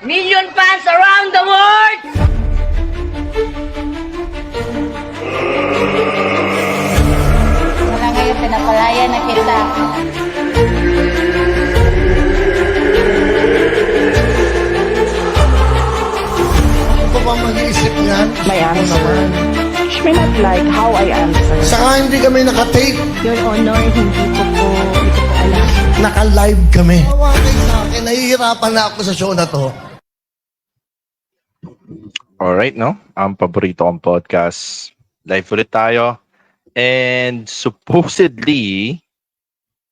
Million fans around the world! Wala ngayon, pinapalaya na kita. Ano pa ba mag-iisip niyan? My Ako answer. naman. She may not like how I answer. Saka hindi kami nakatape. Your Honor, hindi ko po alam. Naka-live kami. Tawagay sa akin, nahihirapan na ako sa show na to. Alright, no? Ang paborito kong podcast. Live ulit tayo. And supposedly,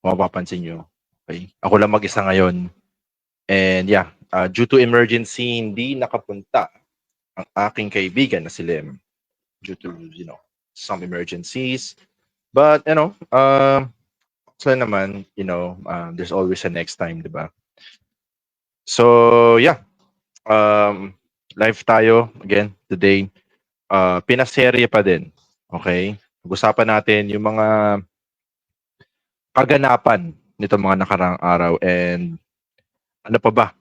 kung mapapansin nyo, okay, ako lang mag-isa ngayon. And yeah, due to emergency, hindi nakapunta ang aking kaibigan na si Lem. Due to, some emergencies. But, so naman, there's always a next time, di ba? So, yeah. Live tayo again today. Pinaserye pa din. Okay? Pag-usapan natin yung mga kaganapan nito mga nakaraang araw and ano pa ba?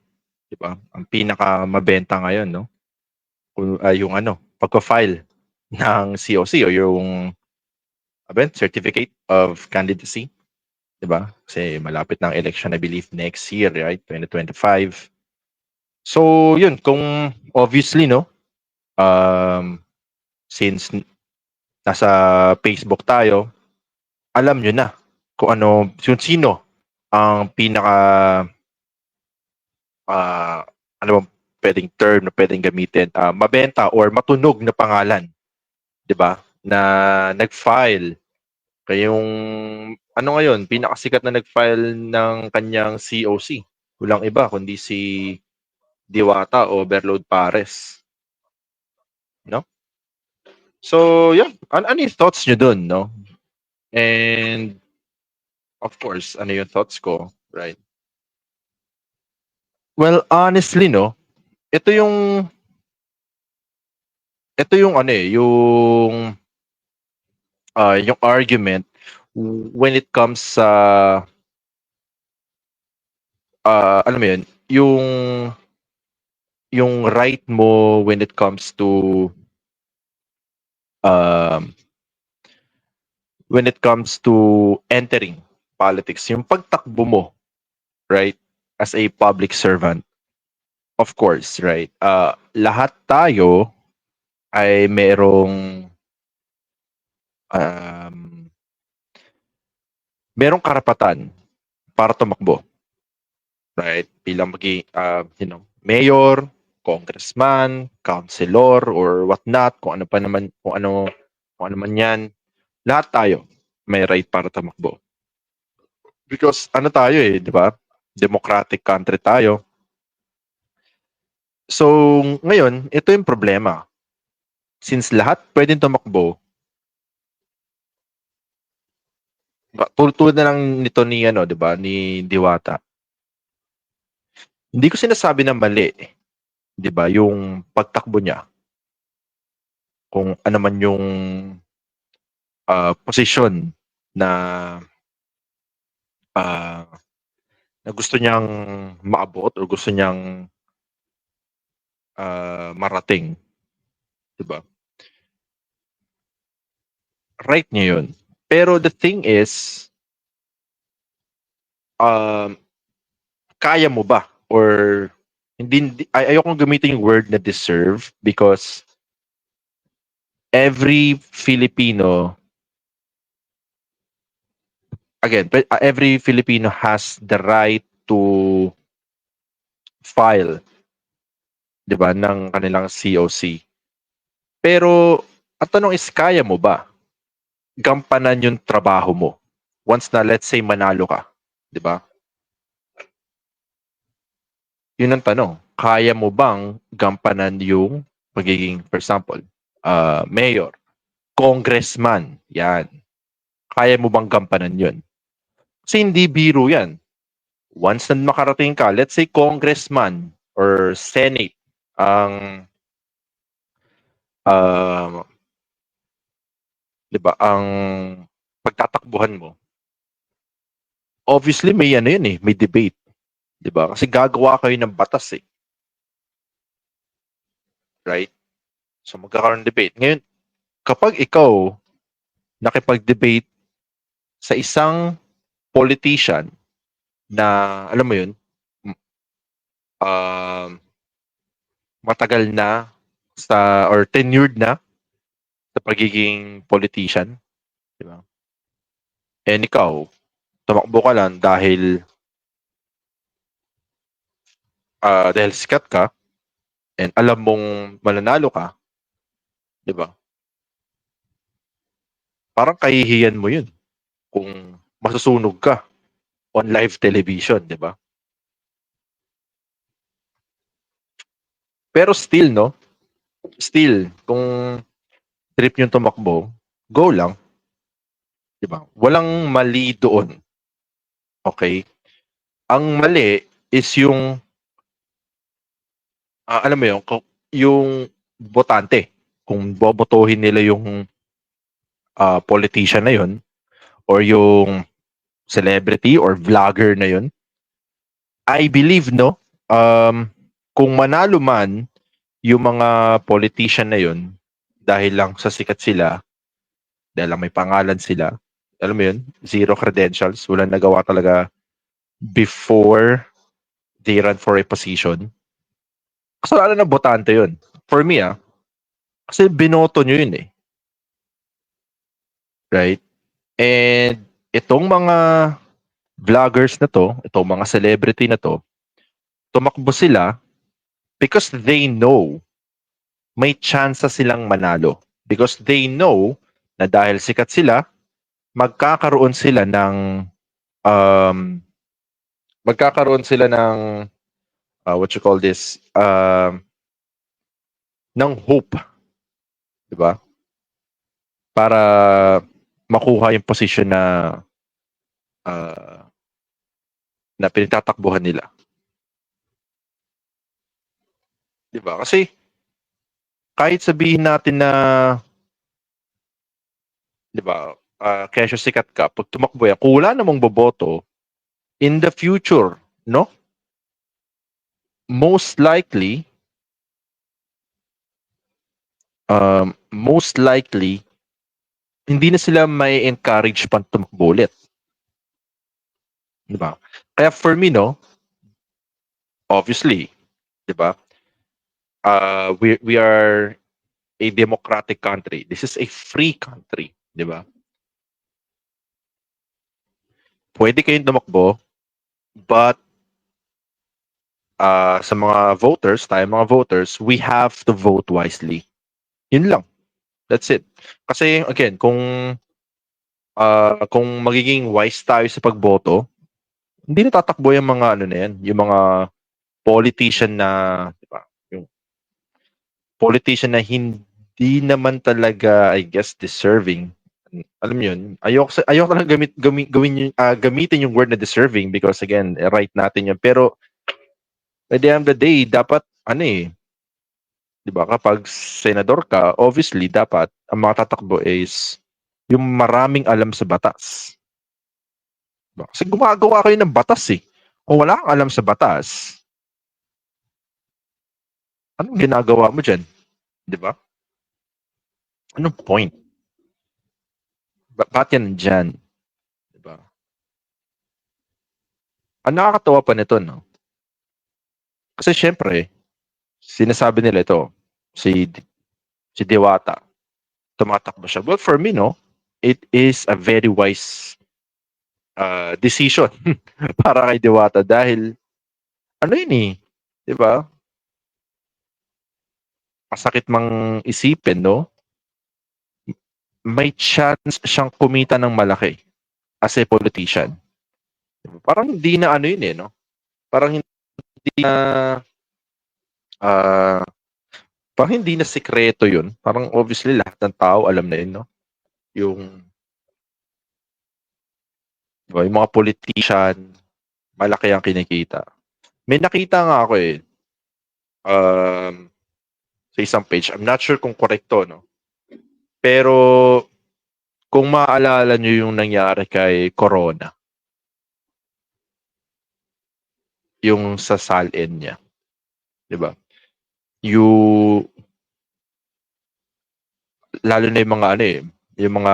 'Di ba? Ang pinaka mabenta ngayon, no? Yung pagka-file ng COC o yung Certificate of Candidacy, 'di ba? Kasi malapit na ang election, I believe next year, right? 2025. So, yun, kung obviously, no, since nasa Facebook tayo, alam nyo na kung sino ang pinaka, ano bang pwedeng term na pwedeng gamitin, mabenta or matunog na pangalan, di ba, na nag-file. Kayong, ngayon, pinakasikat na nag-file ng kanyang COC. Walang iba, kundi si Diwata o Overload Pares. No? So, yeah. Ano yung thoughts nyo dun, no? And, of course, ano yung thoughts ko, right? Well, honestly, no? Ito yung yung argument when it comes sa, alam mo yun, yung right mo when it comes to entering politics, yung pagtakbo mo, right, as a public servant, of course, right, lahat tayo ay merong karapatan para tumakbo, right, bilang maging mayor, congressman, councilor, or whatnot, kung ano man yan, lahat tayo may right para tumakbo. Because tayo di ba? Democratic country tayo. So, ngayon, ito yung problema. Since lahat pwedeng tumakbo, tulad na lang nito ni, di ba, ni Diwata. Hindi ko sinasabi na mali, di ba, yung pagtakbo niya. Kung ano man yung posisyon na gusto niyang maabot o gusto niyang marating, di ba? Right niya yun. Pero the thing is, kaya mo ba? Or hindi ayokong gamitin yung word na deserve because every Filipino has the right to file, 'di ba, ng kanilang COC. Pero ang tanong is, kaya mo ba gampanan yung trabaho mo once na, let's say, manalo ka, 'di ba? Yun ang tanong. Kaya mo bang gampanan yung pagiging, for example, mayor, congressman, yan. Kaya mo bang gampanan yun? Kasi hindi biro yan. Once na makarating ka, let's say congressman or senate, ang diba, ang pagtatakbuhan mo, obviously may yun may debate. 'Di ba? Kasi gagawa kayo ng batas Right? So magkakaroon ng debate. Ngayon, kapag ikaw nakipag-debate sa isang politician na, alam mo yun, um, matagal na or tenured na sa pagiging politician, di ba? And ikaw, tumakbo ka lang dahil sikat ka and alam mong mananalo ka, di ba? Parang kahihiyan mo yun kung masusunog ka on live television, di ba? Pero still, no? Still, kung trip yung tumakbo, go lang. Di ba? Walang mali doon. Okay? Ang mali is yung alam mo yung botante. Kung bobotohin nila yung politician na yun or yung celebrity or vlogger na yun, I believe, no, kung manalo man yung mga politician na yun dahil lang sa sikat sila, dahil lang may pangalan sila, alam mo yun, zero credentials, walang nagawa talaga before they run for a position, kasalanan ng botante yun. For me, kasi binoto nyo yun eh. Right? And itong mga vloggers na to, itong mga celebrity na to, tumakbo sila because they know may chance silang manalo. Because they know na dahil sikat sila, magkakaroon sila ng what you call this, ng hope, di ba? Para makuha yung position na pinagtatakbuhan nila. Di ba? Kasi kahit sabihin natin na, di ba, kesyo sikat ka, pag tumakbo yan, kung wala namang boboto, in the future, no? Most likely, hindi na sila may encourage pang tumakbo ulit. Diba? Kaya for me, no, obviously, diba, we are a democratic country. This is a free country, diba? Pwede kayong tumakbo, but sa mga voters, we have to vote wisely. Yun lang. That's it. Kasi again, kung magiging wise tayo sa pagboto, hindi na tatakbo yung mga yung mga politician na, diba? Yung politician na hindi naman talaga, I guess, deserving. Alam niyo yun, ayoko talaga gamitin yung word na deserving because again, right natin yun. Pero at the end of the day, dapat, di ba, kapag senador ka, obviously, dapat, ang mga tatakbo is yung maraming alam sa batas. Diba? Kasi gumagawa kayo ng batas eh. Kung wala kang alam sa batas, anong ginagawa mo dyan? Di ba? Anong point? Ba't yan dyan? Di ba? Ang nakakatawa pa nito, no? Kasi syempre, sinasabi nila ito, si Diwata, tumatakbo siya. But for me, no, it is a very wise decision para kay Diwata dahil, yun eh, di ba? Masakit mang isipin, no? May chance siyang kumita ng malaki as a politician. Diba? Parang hindi na yun eh, no? Parang hindi na sikreto yun. Parang obviously lahat ng tao alam na yun, no? Yung mga politician, malaki ang kinikita. May nakita nga ako eh, sa isang page. I'm not sure kung correcto, no? Pero kung maaalala nyo yung nangyari kay Corona, yung sa salin niya, di ba? lalo na yung mga ano eh, yung mga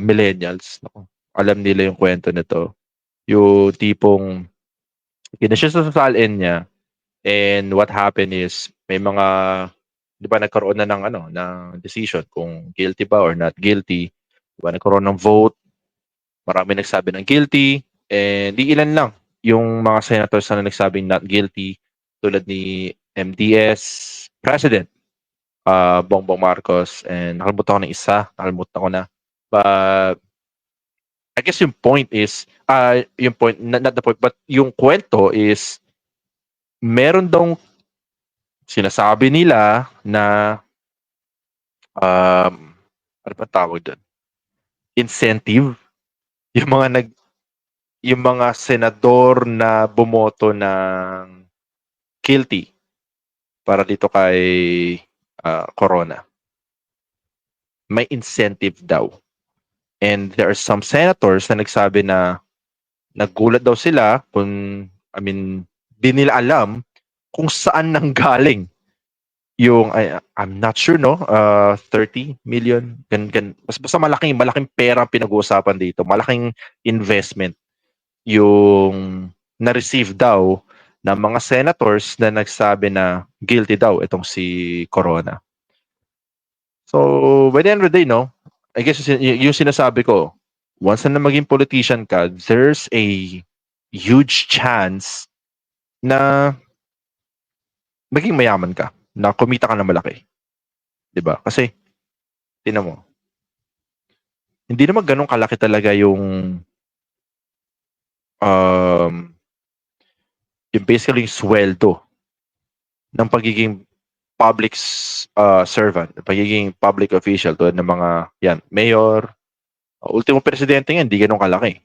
millennials, naku, alam nila yung kwento nito. Yung tipong kinasisasalin niya, and what happened is may mga, di ba, nagkaroon na ng ano, ng decision kung guilty ba or not guilty. Di ba, nagkaroon ng vote, marami nagsabi ng guilty, and di ilan lang yung mga senators na nagsabing not guilty, tulad ni MDS President Bongbong Marcos, and nakalimutan ko ng isa, nakalimutan ko na. But I guess yung point is, yung point, not the point, but yung kwento is, meron daw sinasabi nila na, ano ba tawag doon? Incentive. Yung mga senador na bumoto ng guilty para dito kay Corona. May incentive daw. And there are some senators na nagsabi na naggulat daw sila kung, di nila alam kung saan nanggaling yung, I'm not sure, no? 30 million. Basta malaking pera pinag-uusapan dito. Malaking investment yung na-receive daw ng mga senators na nagsabi na guilty daw itong si Corona. So, by the end of the day, no? I guess yung sinasabi ko, once na maging politician ka, there's a huge chance na maging mayaman ka, na kumita ka na malaki. 'Di ba? Kasi, tingnan mo, hindi naman ganun kalaki talaga yung basically yung sweldo ng pagiging public servant, pagiging public official, tulad ng mga, yan, mayor, ultimo presidente nga, hindi ganun kalaki.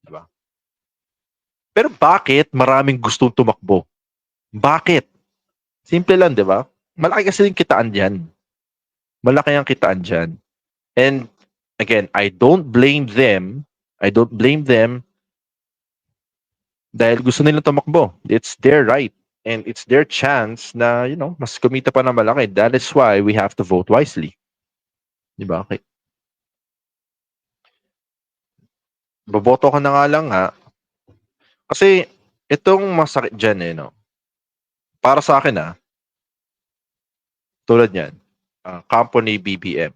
Diba? Pero bakit maraming gustong tumakbo? Bakit? Simple lang, di ba? Malaki kasi yung kitaan dyan. Malaki ang kitaan dyan. And, again, I don't blame them dahil gusto nilang tumakbo. It's their right. And it's their chance na, mas kumita pa na malaki. That is why we have to vote wisely. Di ba? Okay. Boboto ka na nga lang, ha? Kasi, itong masakit dyan, no? Para sa akin, tulad yan, kampo ni BBM,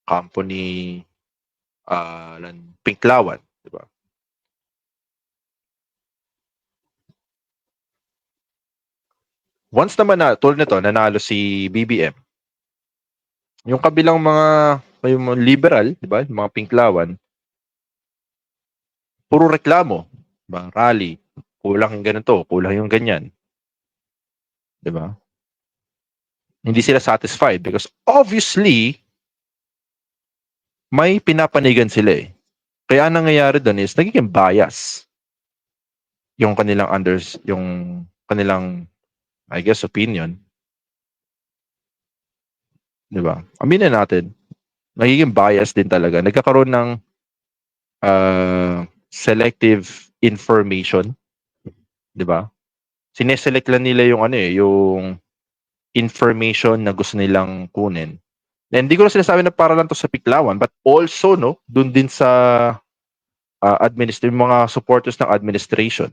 kampo ni Pinklawan, di ba? Once naman na, tulad nito, nanalo si BBM, yung kabilang yung liberal, di ba, yung mga Pinklawan, puro reklamo, diba? Rally, kulang yung ganito, kulang yung ganyan. Di ba? Hindi sila satisfied because obviously, may pinapanigan sila eh. Kaya ang nangyayari doon is, nagiging bias yung kanilang I guess, opinion. Di ba? Aminin natin, nagiging bias din talaga. Nagkakaroon ng selective information. Di ba? Sineselect lang nila yung yung information na gusto nilang kunin. And hindi ko na sinasabi na para lang to sa Pinklawan, but also, no, dun din sa mga supporters ng administration,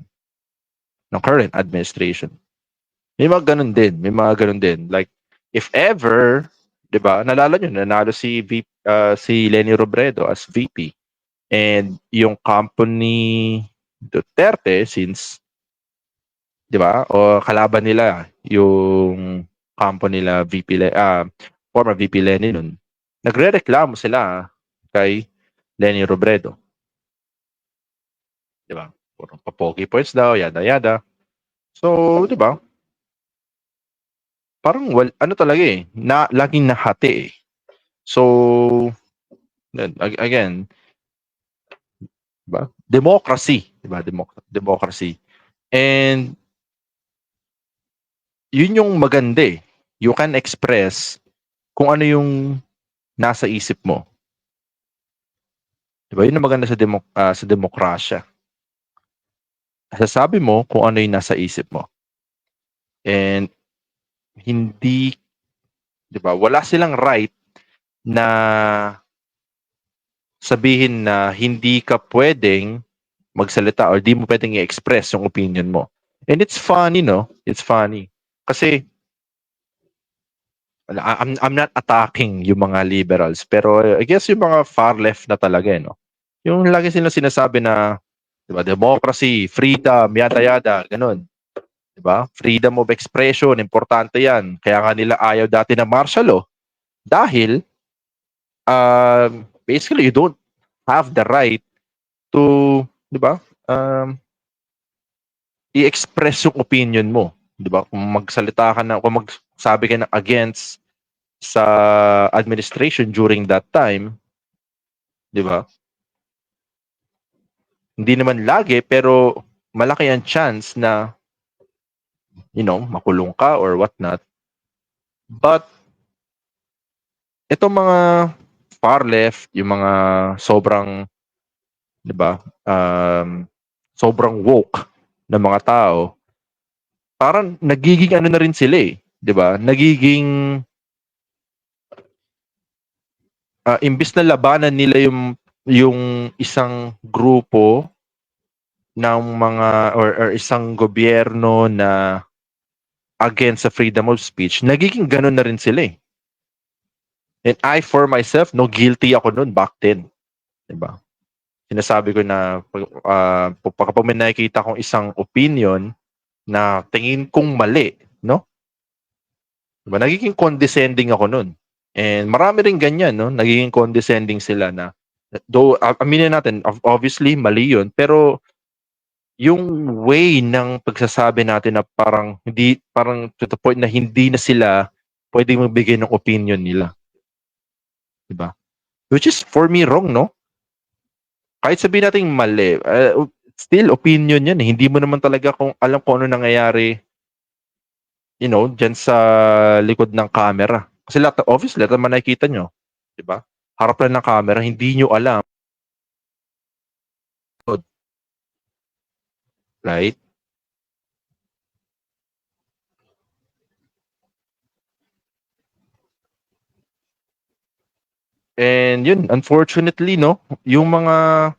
ng current administration. May mga ganun din. Like, if ever, di ba, nalala nyo, nanalo si Leni Robredo as VP. And yung company Duterte, since, di ba, o kalaban nila, yung company nila former VP Leni nun, nagre-reklamo sila kay Leni Robredo. Di ba? Puro papogi points daw, yada. So, di ba, parang talaga eh, laging nahati eh. So, again, diba? Democracy, diba? Democracy. And yun yung maganda eh. You can express kung ano yung nasa isip mo. Diba? Yun ang maganda sa demokrasya. Sasabi mo kung ano yung nasa isip mo. And hindi, di ba, wala silang right na sabihin na hindi ka pwedeng magsalita or di mo pwedeng i-express yung opinion mo. And it's funny, no? It's funny. Kasi I'm not attacking yung mga liberals, pero I guess yung mga far left na talaga, no? Yung lagi silang sinasabi na, di ba, democracy, freedom, yada-yada, ganun. Di ba? Freedom of expression, importante yan. Kaya nga nila ayaw dati ng martial law. Dahil, basically, you don't have the right to, di ba, i-express yung opinion mo. Di ba? Kung magsalita ka na, kung magsabi ka na against sa administration during that time, di ba? Hindi naman lagi, pero malaki ang chance na, makulong ka or whatnot. But, itong mga far left, yung mga sobrang, di ba, sobrang woke na mga tao, parang nagiging ano na rin sila eh, di ba? Nagiging imbis na labanan nila yung isang grupo ng mga or isang gobyerno na against sa freedom of speech, nagiging ganun na rin sila eh. And I for myself, guilty ako noon back then. Di ba? Sinasabi ko na pag may nakikita kong isang opinion na tingin kong mali, no? Diba? Nagiging condescending ako nun. And marami rin ganyan, no? Nagiging condescending sila na, though, aminin natin, obviously, mali yun, pero yung way ng pagsasabi natin na parang to the point na hindi na sila pwedeng magbigay ng opinion nila. Diba? Which is, for me, wrong, no? Kahit sabihin natin mali, still opinion yan. Hindi mo naman talaga alam kung ano nangyayari, dyan sa likod ng camera. Kasi obviously, lahat naman nakikita nyo. Diba? Harap lang ng camera, hindi nyo alam. Right? And yun, unfortunately, no, yung mga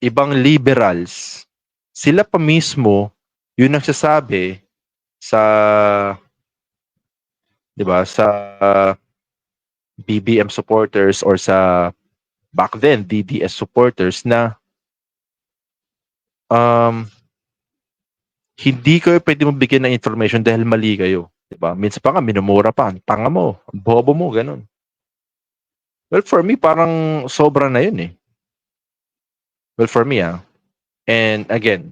ibang liberals, sila pa mismo yung nagsasabi sa, di ba, sa BBM supporters or sa back then DDS supporters na hindi kayo pwede mabigyan ng information dahil mali kayo. Di ba? Minsan pa nga, minumura pa. Tanga mo, bobo mo, ganun. Well, for me, parang sobra na yun eh. Well, for me, and again,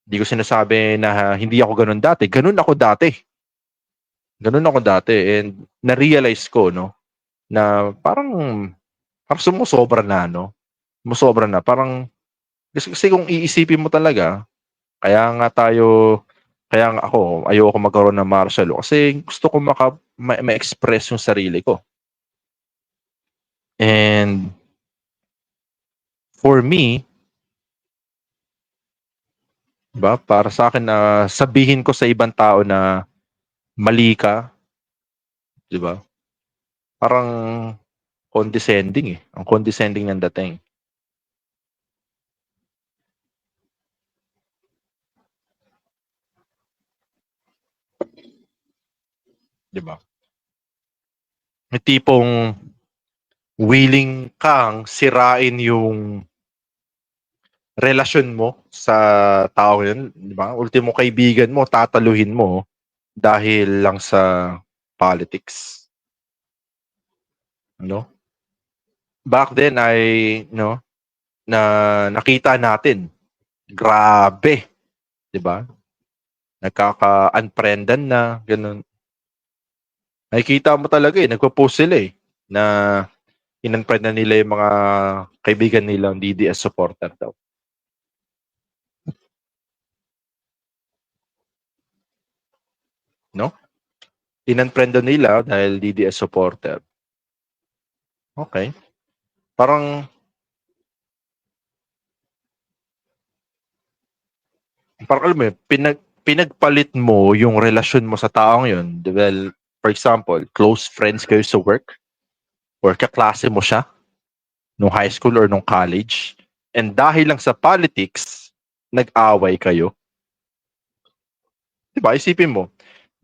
hindi ko sinasabi na hindi ako ganun dati. Ganun ako dati. And na-realize ko, no, na parang sumusobra na, no? Sumusobra na. Parang, kasi kung iisipin mo talaga, kaya nga ako, ayoko magkaroon ng martial law kasi gusto ko ma-express yung sarili ko. And for me, ba, para sa akin na sabihin ko sa ibang tao na mali ka, di ba? Parang condescending eh. Ang condescending ng dating. Di ba? May tipong willing kang sirain yung relasyon mo sa tao yun, di ba? Ultimo kaibigan mo, tataluhin mo dahil lang sa politics. No? Back then na nakita natin, grabe, di ba? Nagkaka-unfriendan na, ganun. Nakikita mo talaga nagpo-post sila na in-unfriend na nila yung mga kaibigan nilang DDS supporter daw. No? In-unfriend nila dahil DDS supporter. Okay. Parang alam mo pinagpalit mo yung relasyon mo sa taong yun. Well, for example, close friends kayo sa work. or kaklase mo siya nung high school or nung college, and dahil lang sa politics, nag-away kayo. Diba? Isipin mo,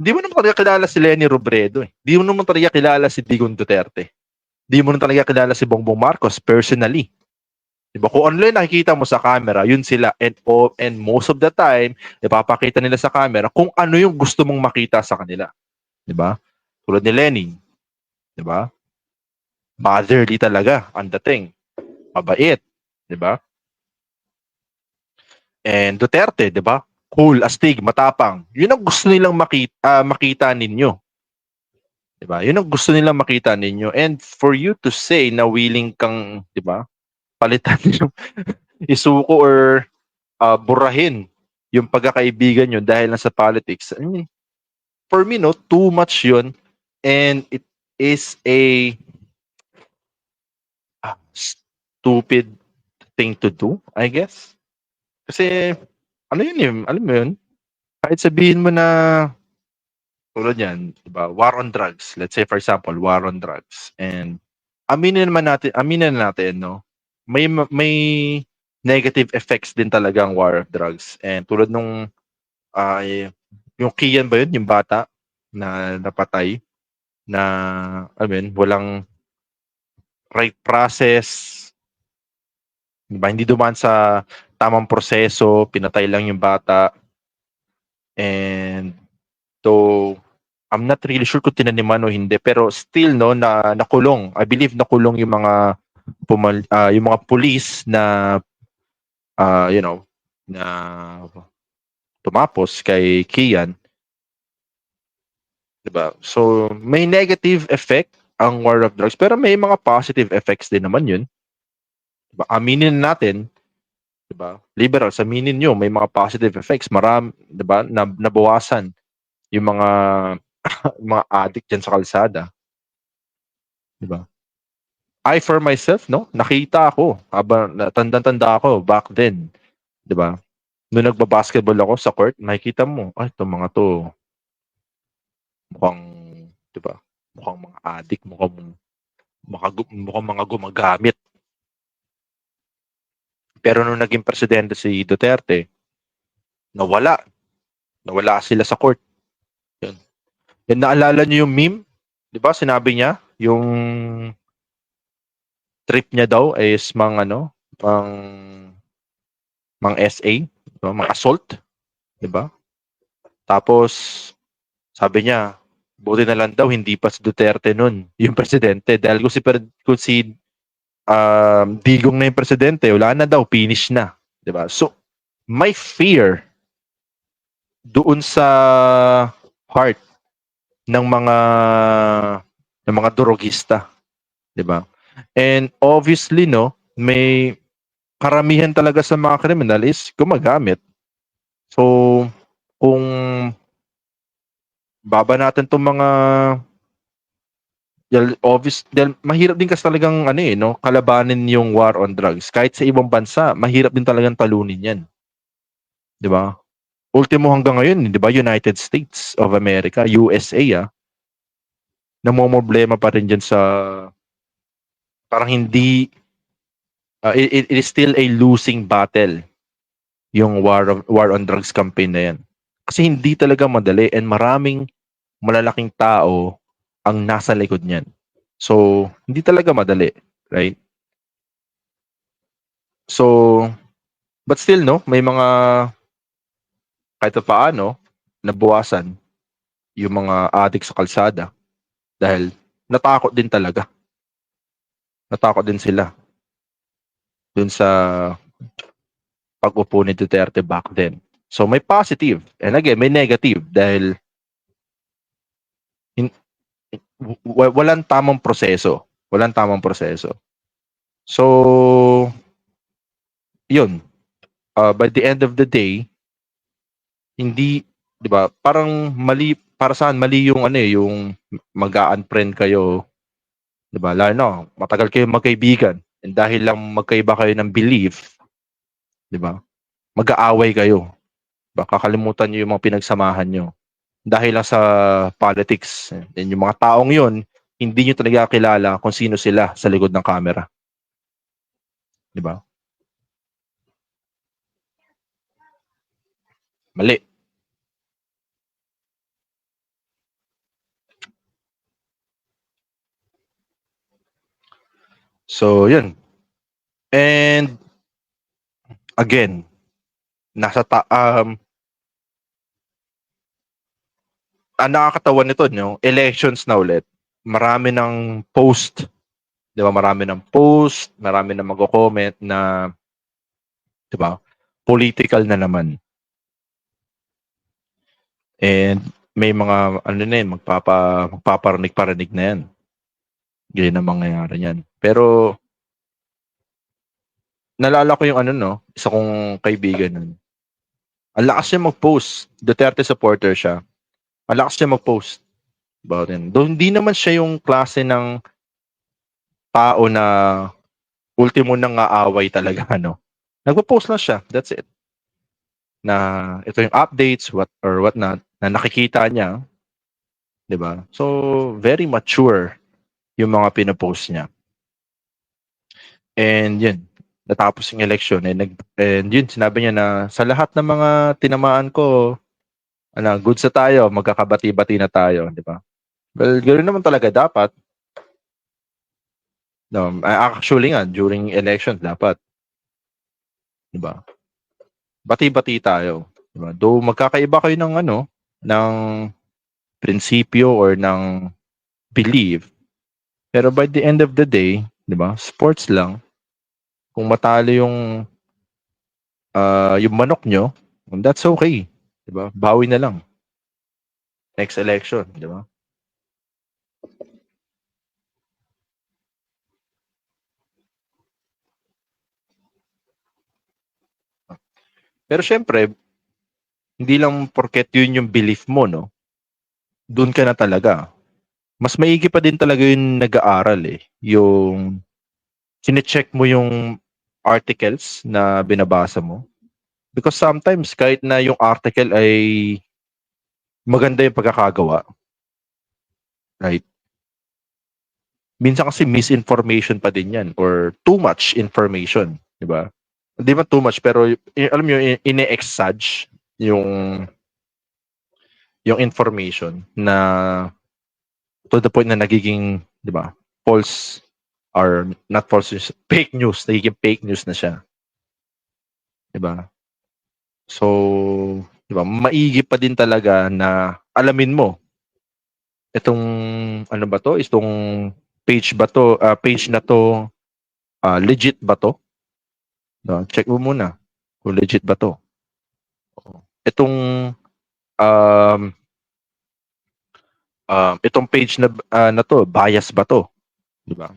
hindi mo naman talaga kilala si Leni Robredo. Hindi mo naman talaga kilala si Digong Duterte. Hindi mo naman talaga kilala si Bongbong Marcos personally. Diba? Kung online nakikita mo sa camera, yun sila. And most of the time, ipapakita nila sa camera kung ano yung gusto mong makita sa kanila. Diba? Tulad ni Lenny. Diba? Motherly talaga ang dating. Mabait. Diba? And Duterte, diba? Cool, astig, matapang. Yun ang gusto nilang makita ninyo. Diba? Yun ang gusto nilang makita ninyo. And for you to say na willing kang, diba, palitan yung isuko or burahin yung pagkakaibigan nyo dahil na sa politics. I mean, for me, no, too much yun. And it is a stupid thing to do, I guess. Kasi, ano yun yun? Alam mo yun? Kahit sabihin mo na, tulad yan, diba? War on drugs. Let's say, for example, war on drugs. And, aminin natin, no? May negative effects din talaga ang war of drugs. And tulad nung yung Kian ba yun? Yung bata na napatay na walang right process. Diba? Hindi dumaan sa tamang proseso, pinatay lang yung bata. And so I'm not really sure kung tinaniman o hindi, pero still no na nakulong. I believe nakulong yung mga yung mga police na na tumapos kay Kian. Diba? So may negative effect ang war of drugs, pero may mga positive effects din naman yun. Diba? Aminin natin, diba? Liberals, aminin nyo, may mga positive effects. Marami, diba? Nabawasan yung mga mga addict dyan sa kalsada. Diba? I for myself, no? Nakita ako, habang tanda-tanda ako back then. Diba? Noong nagbabasketball ako sa court, makikita mo, ay, itong mga to, mukhang, diba? Mukhang mga addict, mukhang mga gumagamit. Pero nung naging presidente si Duterte, nawala sila sa court. Yun. Yan, naalala niyo yung meme? Di ba? Sinabi niya, yung trip niya daw is mang SA, diba? Mang assault. Di ba? Tapos, sabi niya, buti na lang daw, hindi pa si Duterte nun, yung presidente. Dahil kung si Digong na yung presidente, wala na daw, finish na. Diba? So, may fear doon sa heart ng mga drogista. Diba? And obviously, no, may karamihan talaga sa mga criminal is gumagamit. So, kung baba natin itong mga dahil mahirap din kasi talagang kalabanin yung war on drugs. Kahit sa ibang bansa, mahirap din talagang talunin yan. 'Di ba? Ultimo hanggang ngayon, 'di ba, United States of America, USA, namomroblema pa rin diyan sa parang hindi it is still a losing battle yung war on drugs campaign na yan. Kasi hindi talaga madali and maraming malalaking tao ang nasa likod niyan. So, hindi talaga madali, right? So, but still, no, may mga kahit paano nabawasan yung mga addict sa kalsada dahil natakot din talaga. Natakot din sila dun sa pag-upo ni Duterte back then. So, may positive. And again, may negative dahil walang tamang proseso. Walang tamang proseso. So, yun. By the end of the day, hindi, di ba, parang mali, para saan mali yung yung mag-a-unfriend kayo, di ba, lalo no, matagal kayo magkaibigan, and dahil lang magkaiba kayo ng belief, di ba, mag-aaway kayo. Diba? Kakalimutan nyo yung mga pinagsamahan nyo dahil lang sa politics. And yung mga taong yun, hindi nyo talaga kilala kung sino sila sa likod ng camera. Di ba? Mali. So, yun. And, again, ang nakakatawa nito, elections na ulit. Marami ng post. Di ba? Marami ng post, marami ng magko-comment na, di ba? Political na naman. And may mga, magpaparinig na yan. Ganyan ang mangyayari yan. Pero, nalala ko yung isa kong kaibigan nun. Ang lakas niya mag-post. Duterte supporter siya. Ang lakas niya mag-post about him. Though hindi naman siya yung klase ng tao na ultimo nang aaway talaga, Nagpo-post lang siya. That's it. Na ito yung updates, what not, na nakikita niya. 'Di ba? So, very mature yung mga pinopost niya. And yun, natapos yung election and yun, sinabi niya na sa lahat ng mga tinamaan ko, good sa tayo, magkakabati-bati na tayo, di ba? Well, ganoon naman talaga dapat. No, actually nga, during election, dapat. Di ba? Bati-bati tayo. Di ba? Though magkakaiba kayo ng prinsipyo or ng belief, pero by the end of the day, di ba? Sports lang. Kung matalo yung manok nyo, that's okay. Di ba? Bawi na lang. Next election, di ba? Pero syempre, hindi lang porket yun yung belief mo, doon ka na talaga. Mas maigi pa din talaga yung nag-aaral yung sine-check mo yung articles na binabasa mo. Because sometimes, kahit na yung article ay maganda yung pagkakagawa, right? Minsan kasi misinformation pa din yan or too much information, di ba? Hindi man too much, pero alam mo yung ine-exage yung information na to the point na nagiging, di ba, false or not false news, fake news, nagiging fake news na siya. Di ba? So, di ba, maigi pa din talaga na alamin mo itong ba to? Itong page na to legit ba to? No, check mo muna kung legit ba to. Itong itong page na to, bias ba to? Di ba?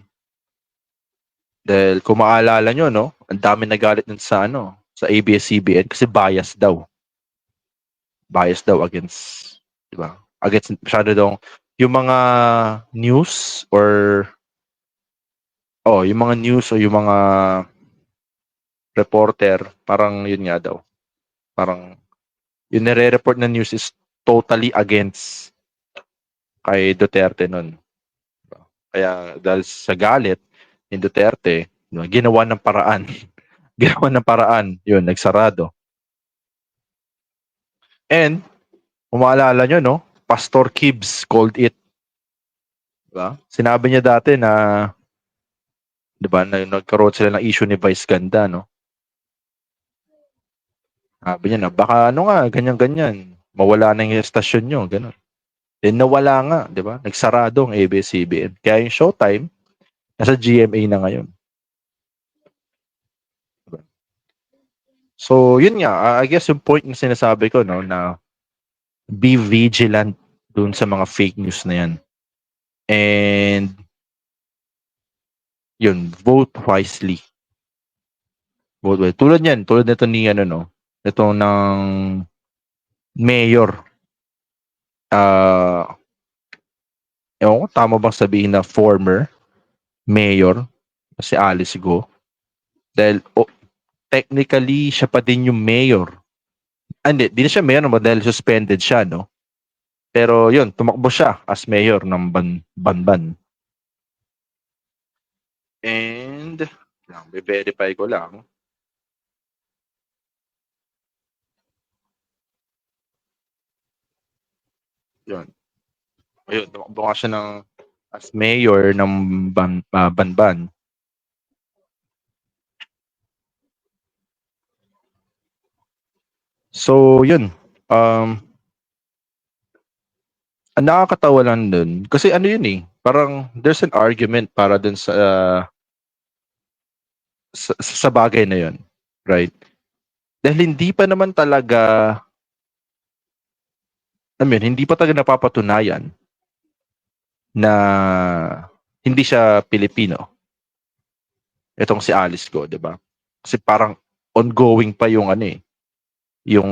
Dahil kung maalala nyo, ang dami nagalit sa sa ABS-CBN kasi bias daw. Bias daw against, di ba? Against masyado daw yung mga news or yung mga reporter, parang yun nga daw. Parang yung nire-report na news is totally against kay Duterte nun. Kaya dahil sa galit ni Duterte, ginawa ng paraan. Ginawa ng paraan. Yun, nagsarado. And, kung maalala nyo, Pastor Kibbs called it. Diba? Sinabi niya dati na, diba, nagkaroon sila ng issue ni Vice Ganda, Sabi niya na, baka ganyan-ganyan. Mawala na yung estasyon nyo, gano'n. Then nawala nga, di ba? Nagsarado ang ABS-CBN. Kaya yung Showtime, nasa GMA na ngayon. Diba? So, yun nga. I guess yung point na sinasabi ko, na be vigilant dun sa mga fake news na yan. And, yun, vote wisely. Vote wisely. Tulad nito ni, ito ng mayor. Ewan ko, tama bang sabihin na former mayor, si Alice Go. Dahil, technically, siya pa din yung mayor. Hindi na siya mayor dahil suspended siya, Pero yun, tumakbo siya as mayor ng Banban. And, verify ko lang. Yun. Ayun, tumakbo nga siya as mayor ng Banban. So, yun. Ang nakakatawa lang dun. Kasi ano yun parang there's an argument para dun sa bagay na yun. Right? Dahil hindi pa naman talaga hindi pa talaga napapatunayan na hindi siya Pilipino. Itong si Alice Go, di ba? Kasi parang ongoing pa yung yung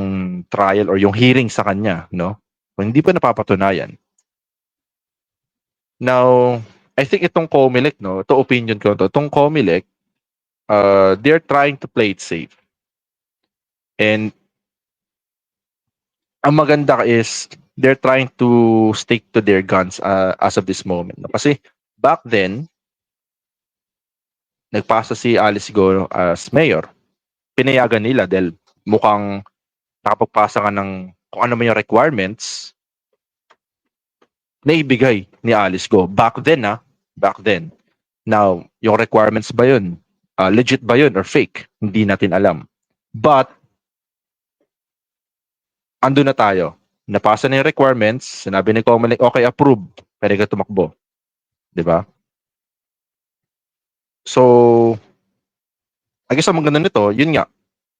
trial or yung hearing sa kanya, no? Hindi pa napapatunayan. Now, I think itong COMELEC, no? Ito opinion ko to. Itong COMELEC, they're trying to play it safe. And ang maganda is they're trying to stick to their guns as of this moment. No? Kasi back then, nagpasa si Alice Go as mayor. Pinayagan nila dahil mukhang nakapagpasa ka ng kung ano man yung requirements na ibigay ni Alice Go. Back then, back then. Now, yung requirements ba yun? Legit ba yun or fake? Hindi natin alam. But, ando na tayo. Napasa na yung requirements, sinabi ni COMELEC, okay, approve. Pwede ka tumakbo. Diba? So, I guess ang maganda nito, yun nga,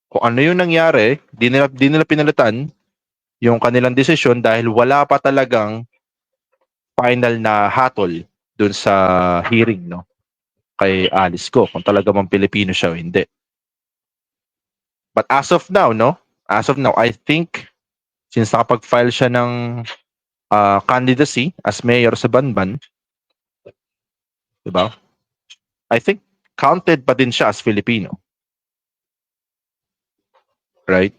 kung ano yung nangyari, di nila pinalitan yung kanilang desisyon dahil wala pa talagang final na hatol dun sa hearing, no? Kay Alice Go, kung talaga mang Pilipino siya o hindi. But as of now, no? As of now, I think since nakapag-file siya ng candidacy as mayor sa Banban, diba? I think counted pa din siya as Filipino. Right?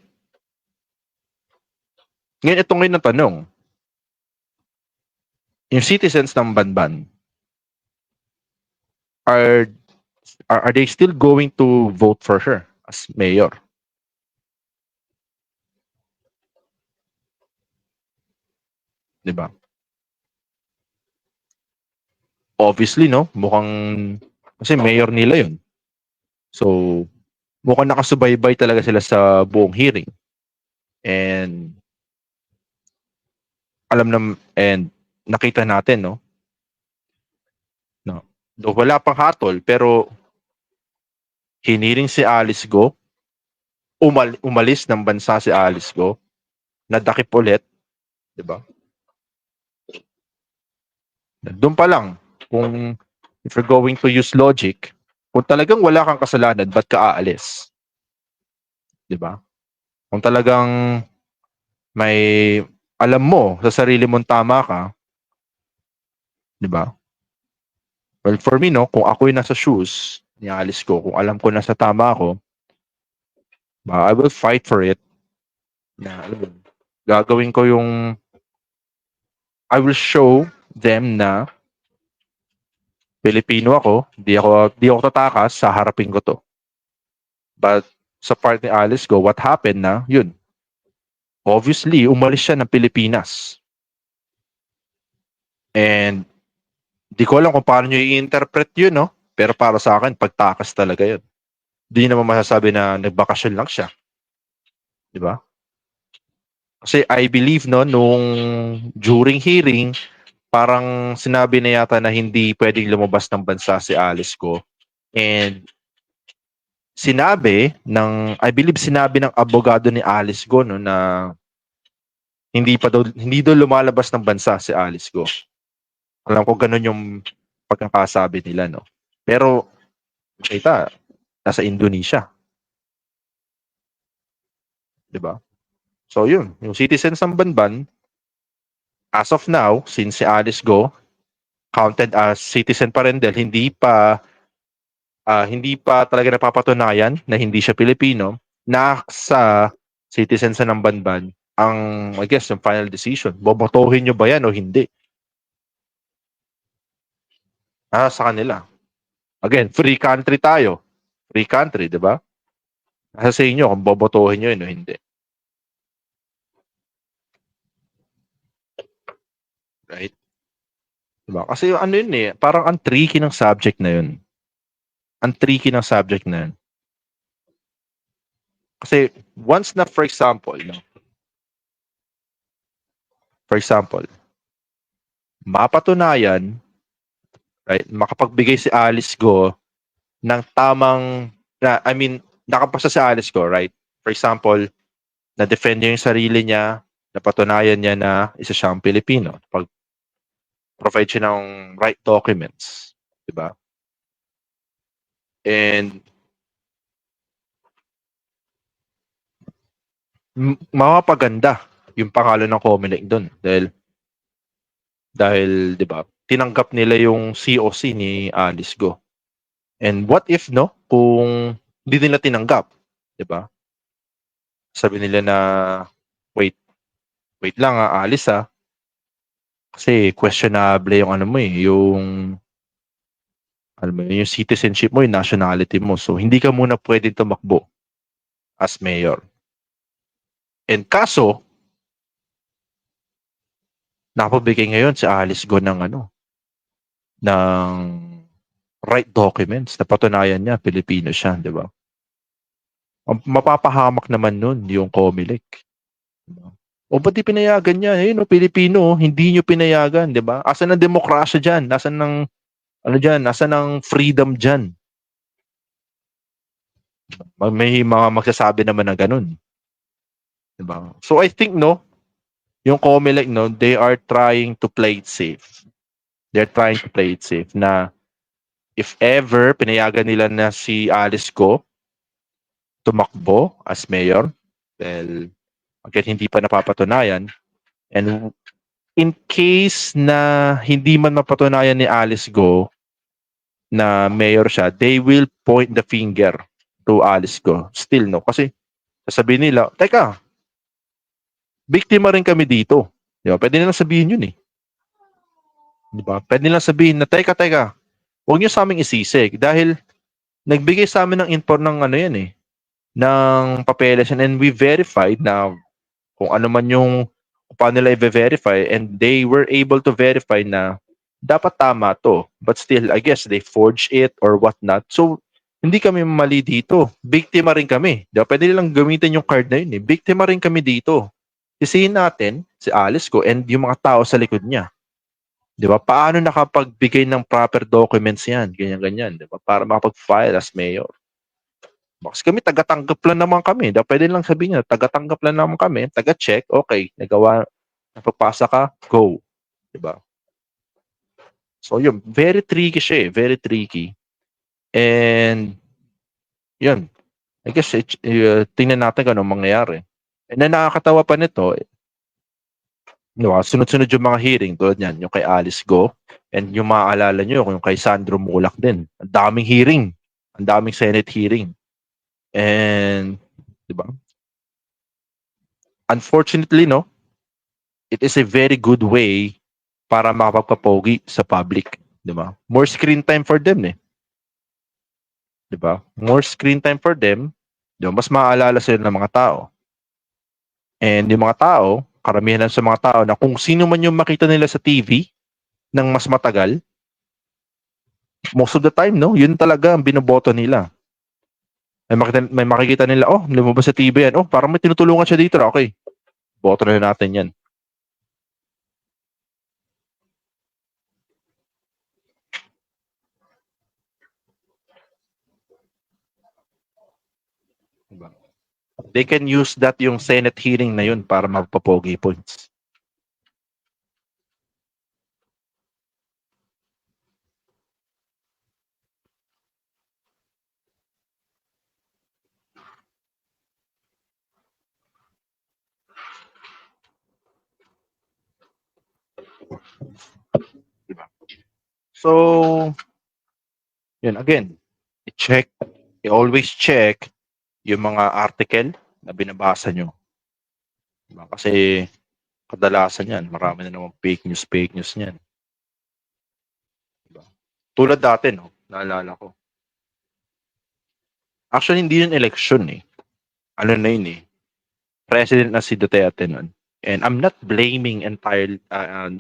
Ngayon, ito ngayon ang tanong. Yung citizens ng Banban, are they still going to vote for her as mayor? Diba? Obviously, no? Mukhang, kasi mayor nila yun. So, mukhang nakasubaybay talaga sila sa buong hearing. And, and nakita natin, no? No, wala pang hatol, pero hiniring si Alice Go, umalis ng bansa si Alice Go, nadakip ulit, diba? Doon pa lang, kung if you're going to use logic, kung talagang wala kang kasalanan, ba't ka aalis? Diba? Kung talagang may alam mo sa sarili mong tama ka, diba? Well, for me, no, kung ako'y nasa shoes ni Alice Go, kung alam ko nasa tama ako, I will fight for it. Na, gagawin ko yung I will show them na Pilipino ako, di ako tatakas, sa harapin ko to. But sa part ni Alice Go, what happened na, yun. Obviously, umalis siya ng Pilipinas. And di ko alam kung paano nyo i-interpret yun, no? Pero para sa akin, pagtakas talaga yun. Di naman masasabi na nagbakasyon lang siya. Di ba? Kasi I believe, no, during hearing, parang sinabi na yata na hindi pwedeng lumabas ng bansa si Alice Go. And I believe sinabi ng abogado ni Alice Go, no, na hindi daw lumalabas ng bansa si Alice Go. Alam ko ganun yung pagkakasabi nila, no. Pero kita nasa Indonesia. 'Di ba? So yun, yung citizens ng Banban, as of now, since si Alice Go counted as citizen pa rin dahil hindi pa talaga napapatunayan na hindi siya Pilipino, na sa citizens ng Banban ang, I guess, yung final decision. Bobotohin nyo ba yan o hindi? Sa kanila. Again, free country tayo. Free country, di ba? Nasa sa inyo kung bobotohin nyo yun o hindi. Right? Diba? Kasi ano yun eh, parang ang tricky ng subject na yun. Ang tricky ng subject na yun. Kasi once na, for example, mapatunayan, right, makapagbigay si Alice Go ng tamang, nakapasa si Alice Go, right? For example, na-defend niya yung sarili niya, napatunayan niya na isa siyang Pilipino. Pag provide siya ng right documents, di ba? And mapapaganda yung pangalan ng Comelec doon dahil 'di ba tinanggap nila yung COC ni Alice Go. And what if kung hindi nila tinanggap, 'di ba? Sabi nila na wait lang Alice kasi questionable yung yung yung citizenship mo, yung nationality mo. So hindi ka muna pwedeng tumakbo as mayor. And kaso, nakapabigay ngayon si Alice Go ng right documents. Napatunayan niya, Pilipino siya, di ba? Mapapahamak naman nun yung Comelec. Diba? O ba't di pinayagan niya? Pilipino, hindi nyo pinayagan, di ba? Asan ang demokrasya dyan? Asan ng, asan ng freedom dyan? May mga magsasabi naman ng ganun. Diba? So I think yung Comelec they are trying to play it safe. They're trying to play it safe na if ever pinayagan nila na si Alice Go tumakbo as mayor, well, again hindi pa napapatunayan, and in case na hindi man mapatunayan ni Alice Go na mayor siya, they will point the finger to Alice Go. Still kasi sasabihin nila, teka, biktima rin kami dito. Diba? Pwede nilang sabihin yun eh. Diba? Pwede nilang sabihin na, teka, huwag niyo sa aming isisig dahil nagbigay sa amin ng ng papeles and we verified na kung ano man yung paano nila i-verify and they were able to verify na dapat tama to. But still, I guess they forged it or whatnot. So, hindi kami mali dito. Biktima rin kami. Diba? Pwede nilang gamitin yung card na yun eh. Biktima rin kami dito. Sisihin natin si Alice Go and yung mga tao sa likod niya. Di ba? Paano nakapagbigay ng proper documents yan? Ganyan. Di ba? Para makapag-file as mayor. Kasi kami, taga-tanggap lang naman kami. Di ba? Pwede lang sabihin niya, taga-tanggap lang naman kami. Taga-check, okay. Napapasa ka, go. Di ba? So, yun. Very tricky siya eh. Very tricky. And, yun. I guess, tingnan natin kung anong mangyayari. And then nakakatawa pa nito, sunod-sunod yung mga hearing tulad yan, yung kay Alice Go, and yung maaalala nyo, yung kay Sandro Mulak din. Ang daming hearing. Ang daming Senate hearing. And, di ba? Unfortunately, it is a very good way para makapagpapogi sa public. Di ba? More screen time for them eh. Di ba? More screen time for them, di ba? Mas maaalala sila ng mga tao. And yung mga tao, karamihan sa mga tao na kung sino man yung makita nila sa TV ng mas matagal, most of the time, yun talaga ang binoboto nila. May makikita nila, lumabas sa TV yan. Parang may tinutulungan siya dito. Okay, boto na natin yan. Diba? They can use that yung Senate hearing na yun para magpapogi points. Diba? So, yun again, always check yung mga article na binabasa nyo. Diba? Kasi kadalasan yan, marami na naman fake news niyan. Diba? Tulad dati, naalala ko. Actually, hindi yun election eh. Ano na yun eh. President na si Duterte nun. And I'm not blaming entirely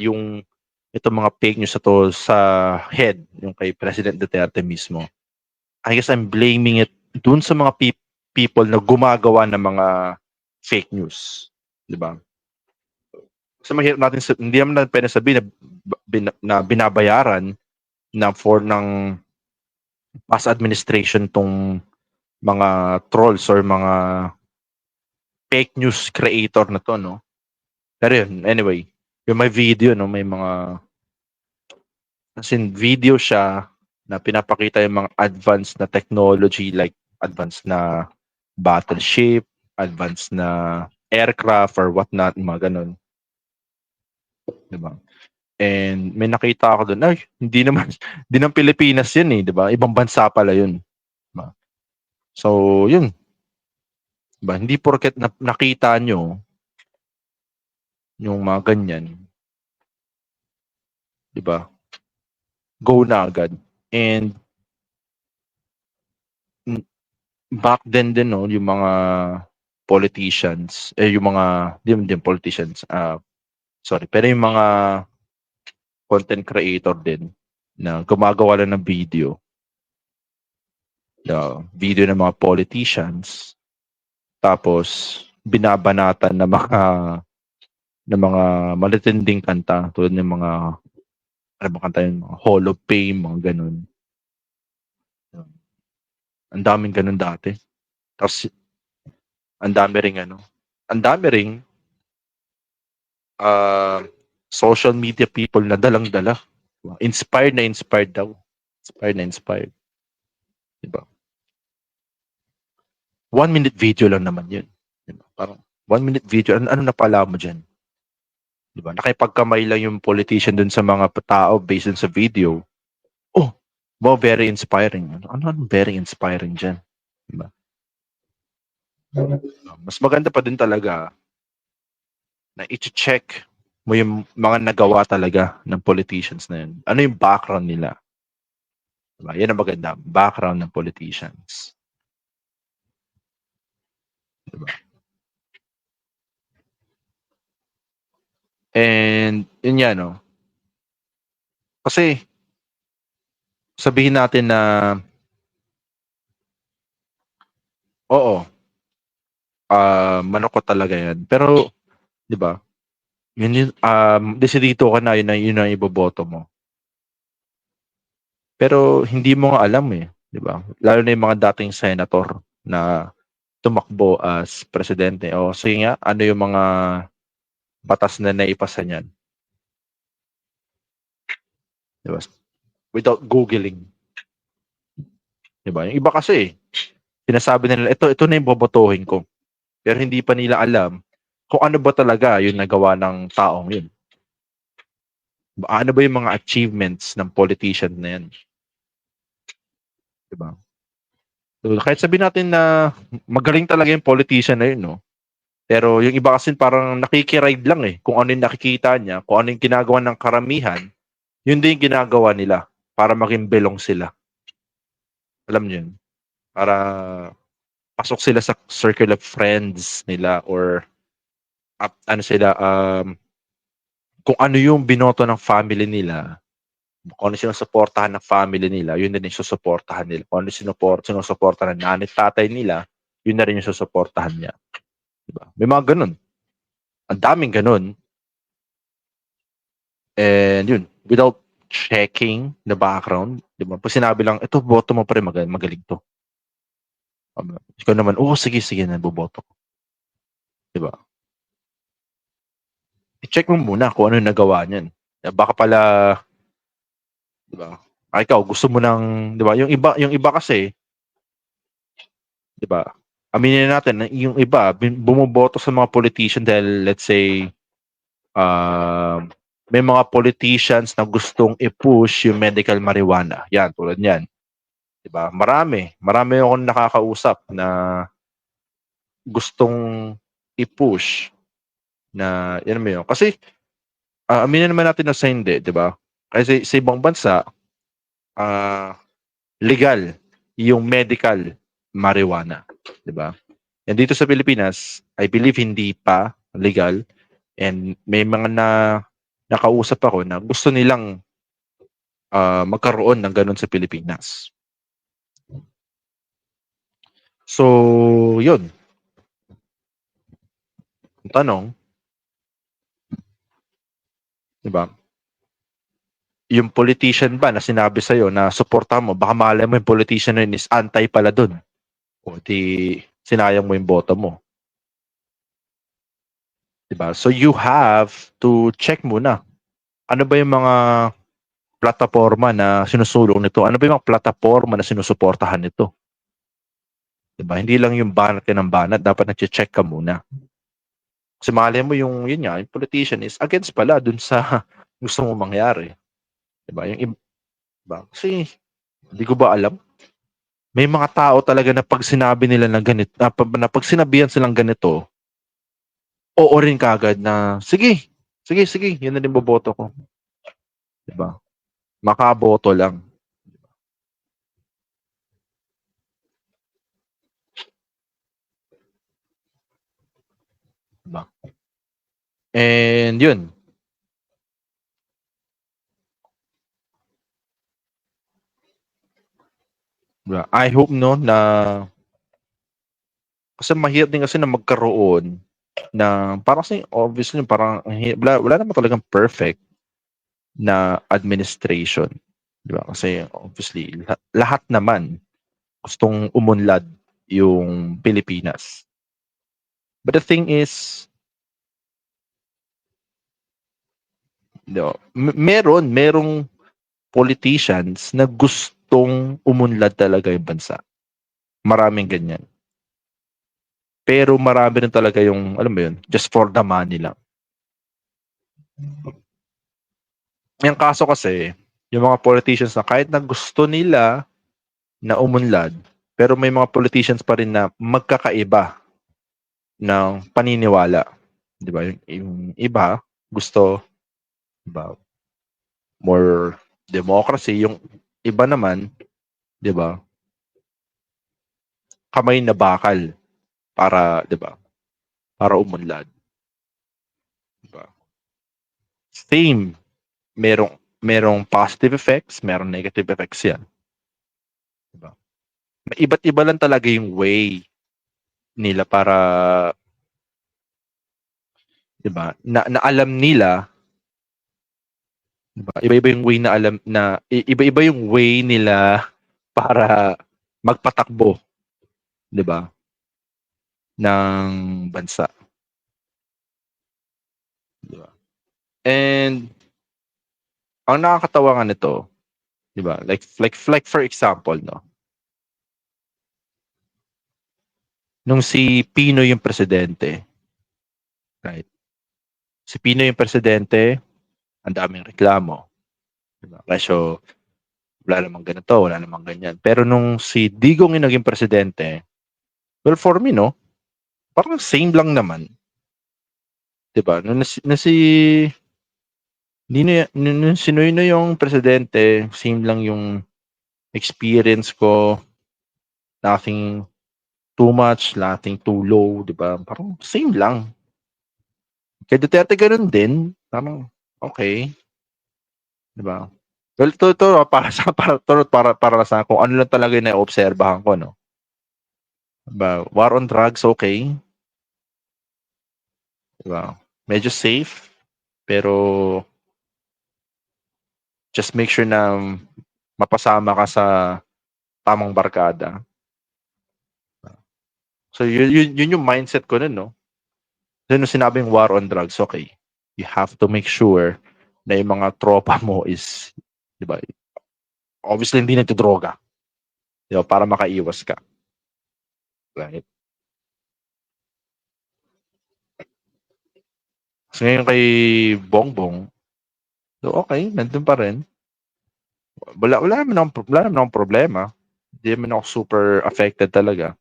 yung itong mga fake news na to sa head, yung kay President Duterte mismo. I guess I'm blaming it dun sa mga people na gumagawa ng mga fake news. Di ba? Kasi mahirap natin, hindi naman pwede sabihin na binabayaran ng past administration tong mga trolls or mga fake news creator na to, no? Pero yun, anyway, yung may video, no, may mga as in video siya na pinapakita yung mga advanced na technology like advanced na battleship, advanced na aircraft or whatnot, mga ganun. Diba? And may nakita ako doon, ay, hindi ng Pilipinas yun eh, diba? Ibang bansa pala yun. Diba? So, yun. Diba? Hindi porket nakita nyo yung mga ganyan. Diba? Go na agad. And back then din, no, yung mga politicians, yung mga, hindi politicians, sorry, pero yung mga content creator din na gumagawa lang ng video. The video ng mga politicians, tapos binabanatan ng mga matitinding kanta tulad ng mga kanta yung mga Hall of Fame, mga ganun. Ang daming ganun dati. Tapos ang dami ring social media people na dalang-dala. Inspired daw. Inspired. Diba? 1 minute video lang naman yun. Diba? Parang 1 minute video, ano na pala mo dyan? Diba? Nakipagkamay lang yung politician dun sa mga tao based dun sa video. Oh, wow, very inspiring. Ano very inspiring dyan? Diba? Mas maganda pa din talaga na i-check mo yung mga nagawa talaga ng politicians na yun. Ano yung background nila? Diba? Yan ang maganda. Background ng politicians. Diba? And yun yan, no? Kasi sabihin natin na oo, manok ko talaga yan. Pero, di ba, yun, desidito ka na, yun na iboboto mo. Pero hindi mo nga alam eh, di ba? Lalo na yung mga dating senator na tumakbo as presidente. O sige nga, ano yung mga batas na naipasa niyan? Di ba? Without Googling. Di ba? Yung iba kasi, sinasabi nila, ito na yung bobotohin ko. Pero hindi pa nila alam kung ano ba talaga yung nagawa ng taong yun. Ano ba yung mga achievements ng politician na yan? Diba? So, kahit sabihin natin na magaling talaga yung politician na yun, no? Pero yung iba kasi parang nakikiride lang eh. Kung ano yung nakikita niya, kung ano yung ginagawa ng karamihan, yun din yung ginagawa nila para maging belong sila. Alam niyo yun? Para pasok sila sa circle of friends nila or kung ano yung binoto ng family nila, kung ano sinusuportahan ng family nila, yun din yung susuportahan nila. Kung ano sinusuportahan ng nanay tatay nila, yun na rin yung susuportahan niya. Diba? May mga ganun. Ang daming ganun. And yun, without checking the background, diba? Pag sinabi lang, ito, boto mo pa rin, magaling to. Ikaw naman, sige, naboboto ko. Diba? I-check mo muna kung ano yung nagawa niyan. Baka pala, diba? Ikaw, gusto mo ng, diba? Yung iba kasi, diba? Aminin natin, yung iba, bumoboto sa mga politician dahil, let's say, may mga politicians na gustong i-push yung medical marijuana. Yan, tulad yan. Diba? Marami akong nakakausap na gustong i-push na yan mo yun. Kasi aminin naman natin na sa hindi, diba? Kasi sa ibang bansa, legal yung medical marijuana, 'di ba? And dito sa Pilipinas, I believe hindi pa legal, and may mga nakausap ako na gusto nilang magkaroon ng ganun sa Pilipinas. So, yun. Ang tanong, 'di ba? Yung politician ba na sinabi sa'yo na suportahan mo, baka malay mo yung politician na yun is anti pala dun. O di sinayang mo yung boto mo. Diba? So you have to check muna. Ano ba yung mga plataforma na sinusulong nito? Ano ba yung mga plataforma na sinusuportahan nito? Diba? Hindi lang yung banat ng banat. Dapat na-check ka muna. Kasi malay mo yung politician is against pala dun sa gusto mo mangyari. Diba? Diba? Kasi hindi ko ba alam? May mga tao talaga na pag sinabi nila na ganito, na pag sinabihan silang ganito, oo rin kagad na, sige, yun na din boboto ko. Diba? Makaboto lang. Diba? And yun. Diba? I hope no na kasi mahirap din kasi na magkaroon na parang kasi obviously parang wala naman talagang perfect na administration, di ba? Kasi obviously lahat naman gustong umunlad yung Pilipinas. But the thing is, merong politicians na gustong umunlad talaga yung bansa. Maraming ganyan. Pero marami rin talaga yung, alam mo yun, just for the money lang. Yung kaso kasi, yung mga politicians na kahit na gusto nila na umunlad, pero may mga politicians pa rin na magkakaiba ng paniniwala. Di ba? Yung iba, gusto, diba, more democracy. Yung iba naman, di ba, kamay na bakal para, di ba, para umunlad. Diba? Same, merong positive effects, merong negative effects yan. Diba? Iba't iba lang talaga yung way nila para, diba, na alam nila, diba, iba-iba yung way na alam na iba-iba yung way nila para magpatakbo, diba, ng bansa. Diba? And ang nakakatawa nga nito, diba? Like for example, no. Nung si Pino yung presidente, right? Si Pino yung presidente, ang daming reklamo. Diba? Kasi wala namang ganito, wala namang ganyan. Pero nung si Digong yung naging presidente, well, for me, no, parang same lang naman. Diba? Nung sinoy na yung presidente, same lang yung experience ko. Nothing too much, nothing too low, diba? Parang same lang. Kay Duterte ganun din. Parang, okay. Diba? Well, to para sa kung ano lang talaga yung na-obserbahan ko, no? Diba? War on drugs, okay. Diba? Medyo safe, pero just make sure na mapasama ka sa tamang barkada. So, yun yung mindset ko nun, no? So, nung sinabing war on drugs, okay. You have to make sure na yung mga tropa mo is, di ba, obviously hindi nagtodroga. Di ba, para makaiwas ka. Right? So, ngayon kay Bongbong, so okay, nandun pa rin. Wala naman akong problema. Hindi naman ako super affected talaga.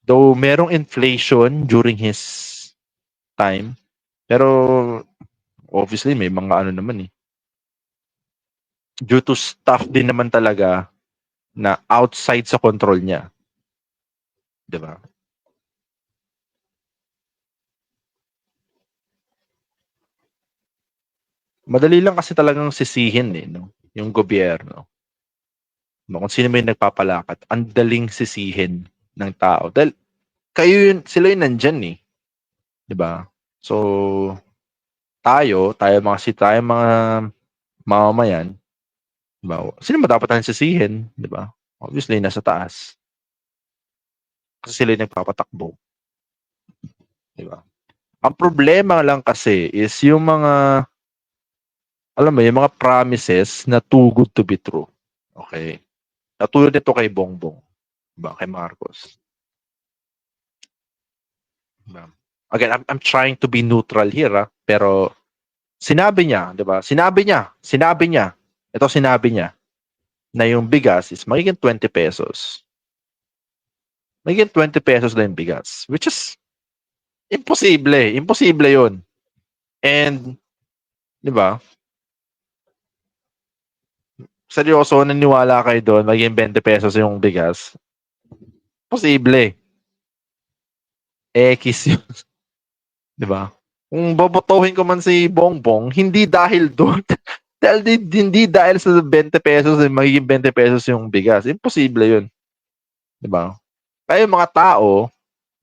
Though merong inflation during his time, pero obviously may mga ano naman eh. Due to stuff din naman talaga na outside sa control niya. 'Di ba? Madali lang kasi talagang sisihin no, yung gobyerno. Kung sino may nagpapalakat, ang daling sisihin ng tao. Dahil sila yung nandyan 'di ba? So tayo mga mamamayan, 'di ba? Sino ba dapat natin sisihin, 'di ba? Obviously nasa taas. Kasi sila yung nagpapatakbo, 'di ba? Ang problema lang kasi is yung mga yung mga promises na too good to be true. Okay. Natulad nito kay Bongbong, 'di ba? Kay Marcos. Diba? Again, I'm trying to be neutral here, pero sinabi niya, 'di ba? Sinabi niya. Ito sinabi niya na yung bigas is magiging 20 pesos. Magiging 20 pesos na yung bigas, which is imposible. Imposible 'yun. And 'di ba? Seryoso, naniwala kayo doon, magiging 20 pesos yung bigas? Posible. X yun. 'Di ba? Kung bobotohin ko man si Bongbong, hindi dahil doon. Hindi dahil sa 20 pesos, magiging 20 pesos yung bigas. Imposible yun. 'Di ba? Kaya yung mga tao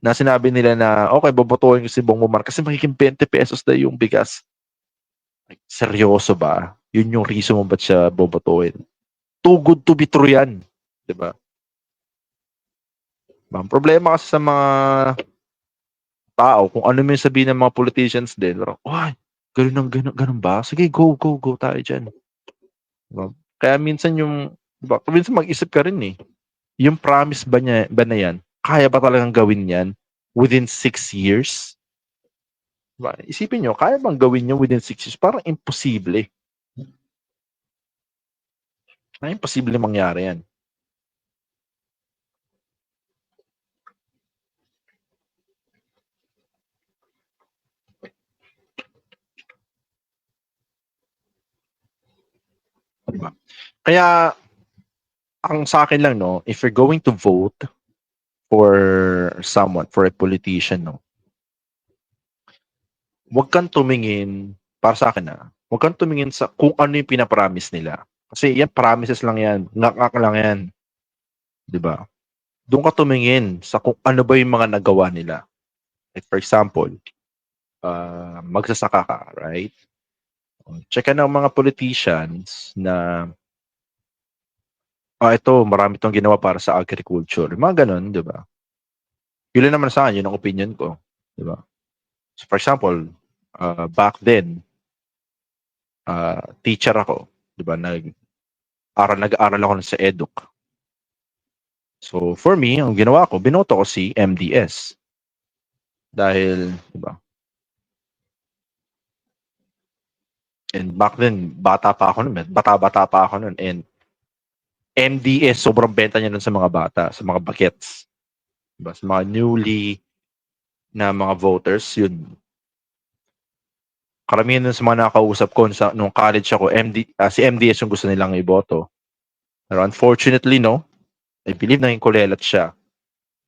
na sinabi nila na, okay, bobotohin ko si Bongbong Marcos kasi magiging 20 pesos na yung bigas. Like, seryoso ba? Yun yung reason mo ba't siya bobotohin? Too good to be true yan. 'Di ba? Ang problema kasi sa mga tao, kung ano may sabihin ng mga politicians din, ay, ganun ba? Sige, go tayo dyan. Diba? Kaya minsan minsan mag-isip ka rin yung promise ba na yan, kaya ba talagang gawin yan within 6 years? Diba? Isipin nyo, kaya bang gawin nyo within 6 years? Parang imposible. Imposible mangyari yan. Diba? Kaya ang sa akin lang if you're going to vote for someone, for a politician, huwag kang tumingin, para sa akin huwag kang tumingin sa kung ano yung pinapromise nila. Kasi yan, promises lang yan, ngak lang yan. 'Di ba? Doon ka tumingin sa kung ano ba yung mga nagawa nila. Like for example, magsasaka ka, right? Check ng mga politicians na ito, marami itong ginawa para sa agriculture. Mga ganun, 'di ba? Yun lang naman sa akin, yun ang opinion ko, 'di ba? So for example, back then, teacher ako, 'di ba? Nag-aaral ako sa EDUC. So for me, ang ginawa ko, binoto ko si MDS. Dahil, 'di ba? And back then, bata pa ako noon, and MDS, sobrang benta niya nun sa mga bata, sa mga bagets. Diba? Sa mga newly na mga voters, yun. Karamihan nun sa mga nakakausap ko nung college ako, si MDS yung gusto nilang iboto. Pero unfortunately, I believe naging kulelat siya.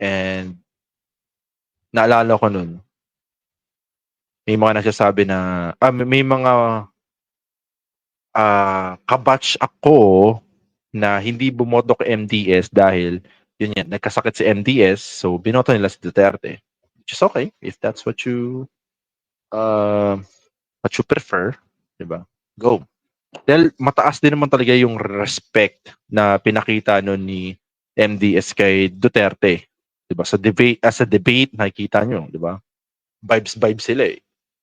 And naalala ko nun, may mga nagsasabi na, may mga kabatch ako na hindi bumoto kay MDS dahil yun yan, nagkasakit si MDS, so binoto nila si Duterte. Which is okay, if that's what you prefer, diba? Go. Dahil mataas din naman talaga yung respect na pinakita nun ni MDS kay Duterte. Diba? Sa debate, nakikita nyo, diba? Vibes sila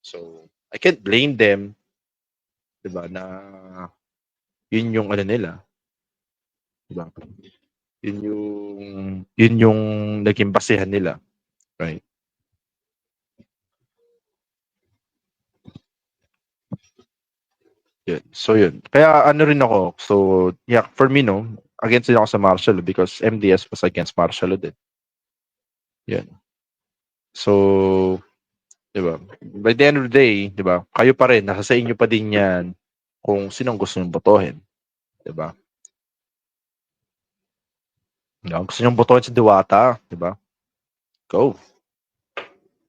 So, I can't blame them, diba, na yun yung nila. Diba? Yun yung naging basehan nila. Right? Yun. So, yun. Kaya rin ako. So, yeah, for me, against din ako sa martial law because MDS was against martial law din. Yun. So, diba? By the end of the day, diba? Kayo pa rin, nasa sa inyo pa din yan kung sinong gusto nyo botohin. Diba? Gusto niyong botohin si Diwata, di ba? Go.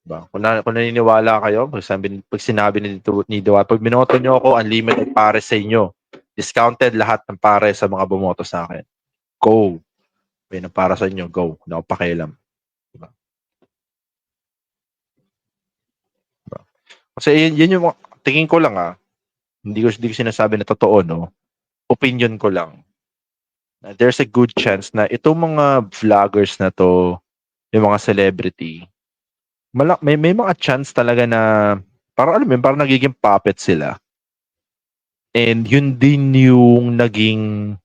Diba? Kung naniniwala kayo, pag sinabi ni Diwata, pag binoto niyo ako, unlimited pare sa inyo. Discounted lahat ng pare sa mga bumoto sa akin. Go. May na para sa inyo, go. Hindi ako pakialam. Diba? Diba? Kasi yun yung tingin ko lang hindi ko sinasabi na totoo, no? Opinion ko lang. There's a good chance na itong mga vloggers na to, yung mga celebrity, may mga chance talaga na parang parang nagiging puppet sila. And yun din yung naging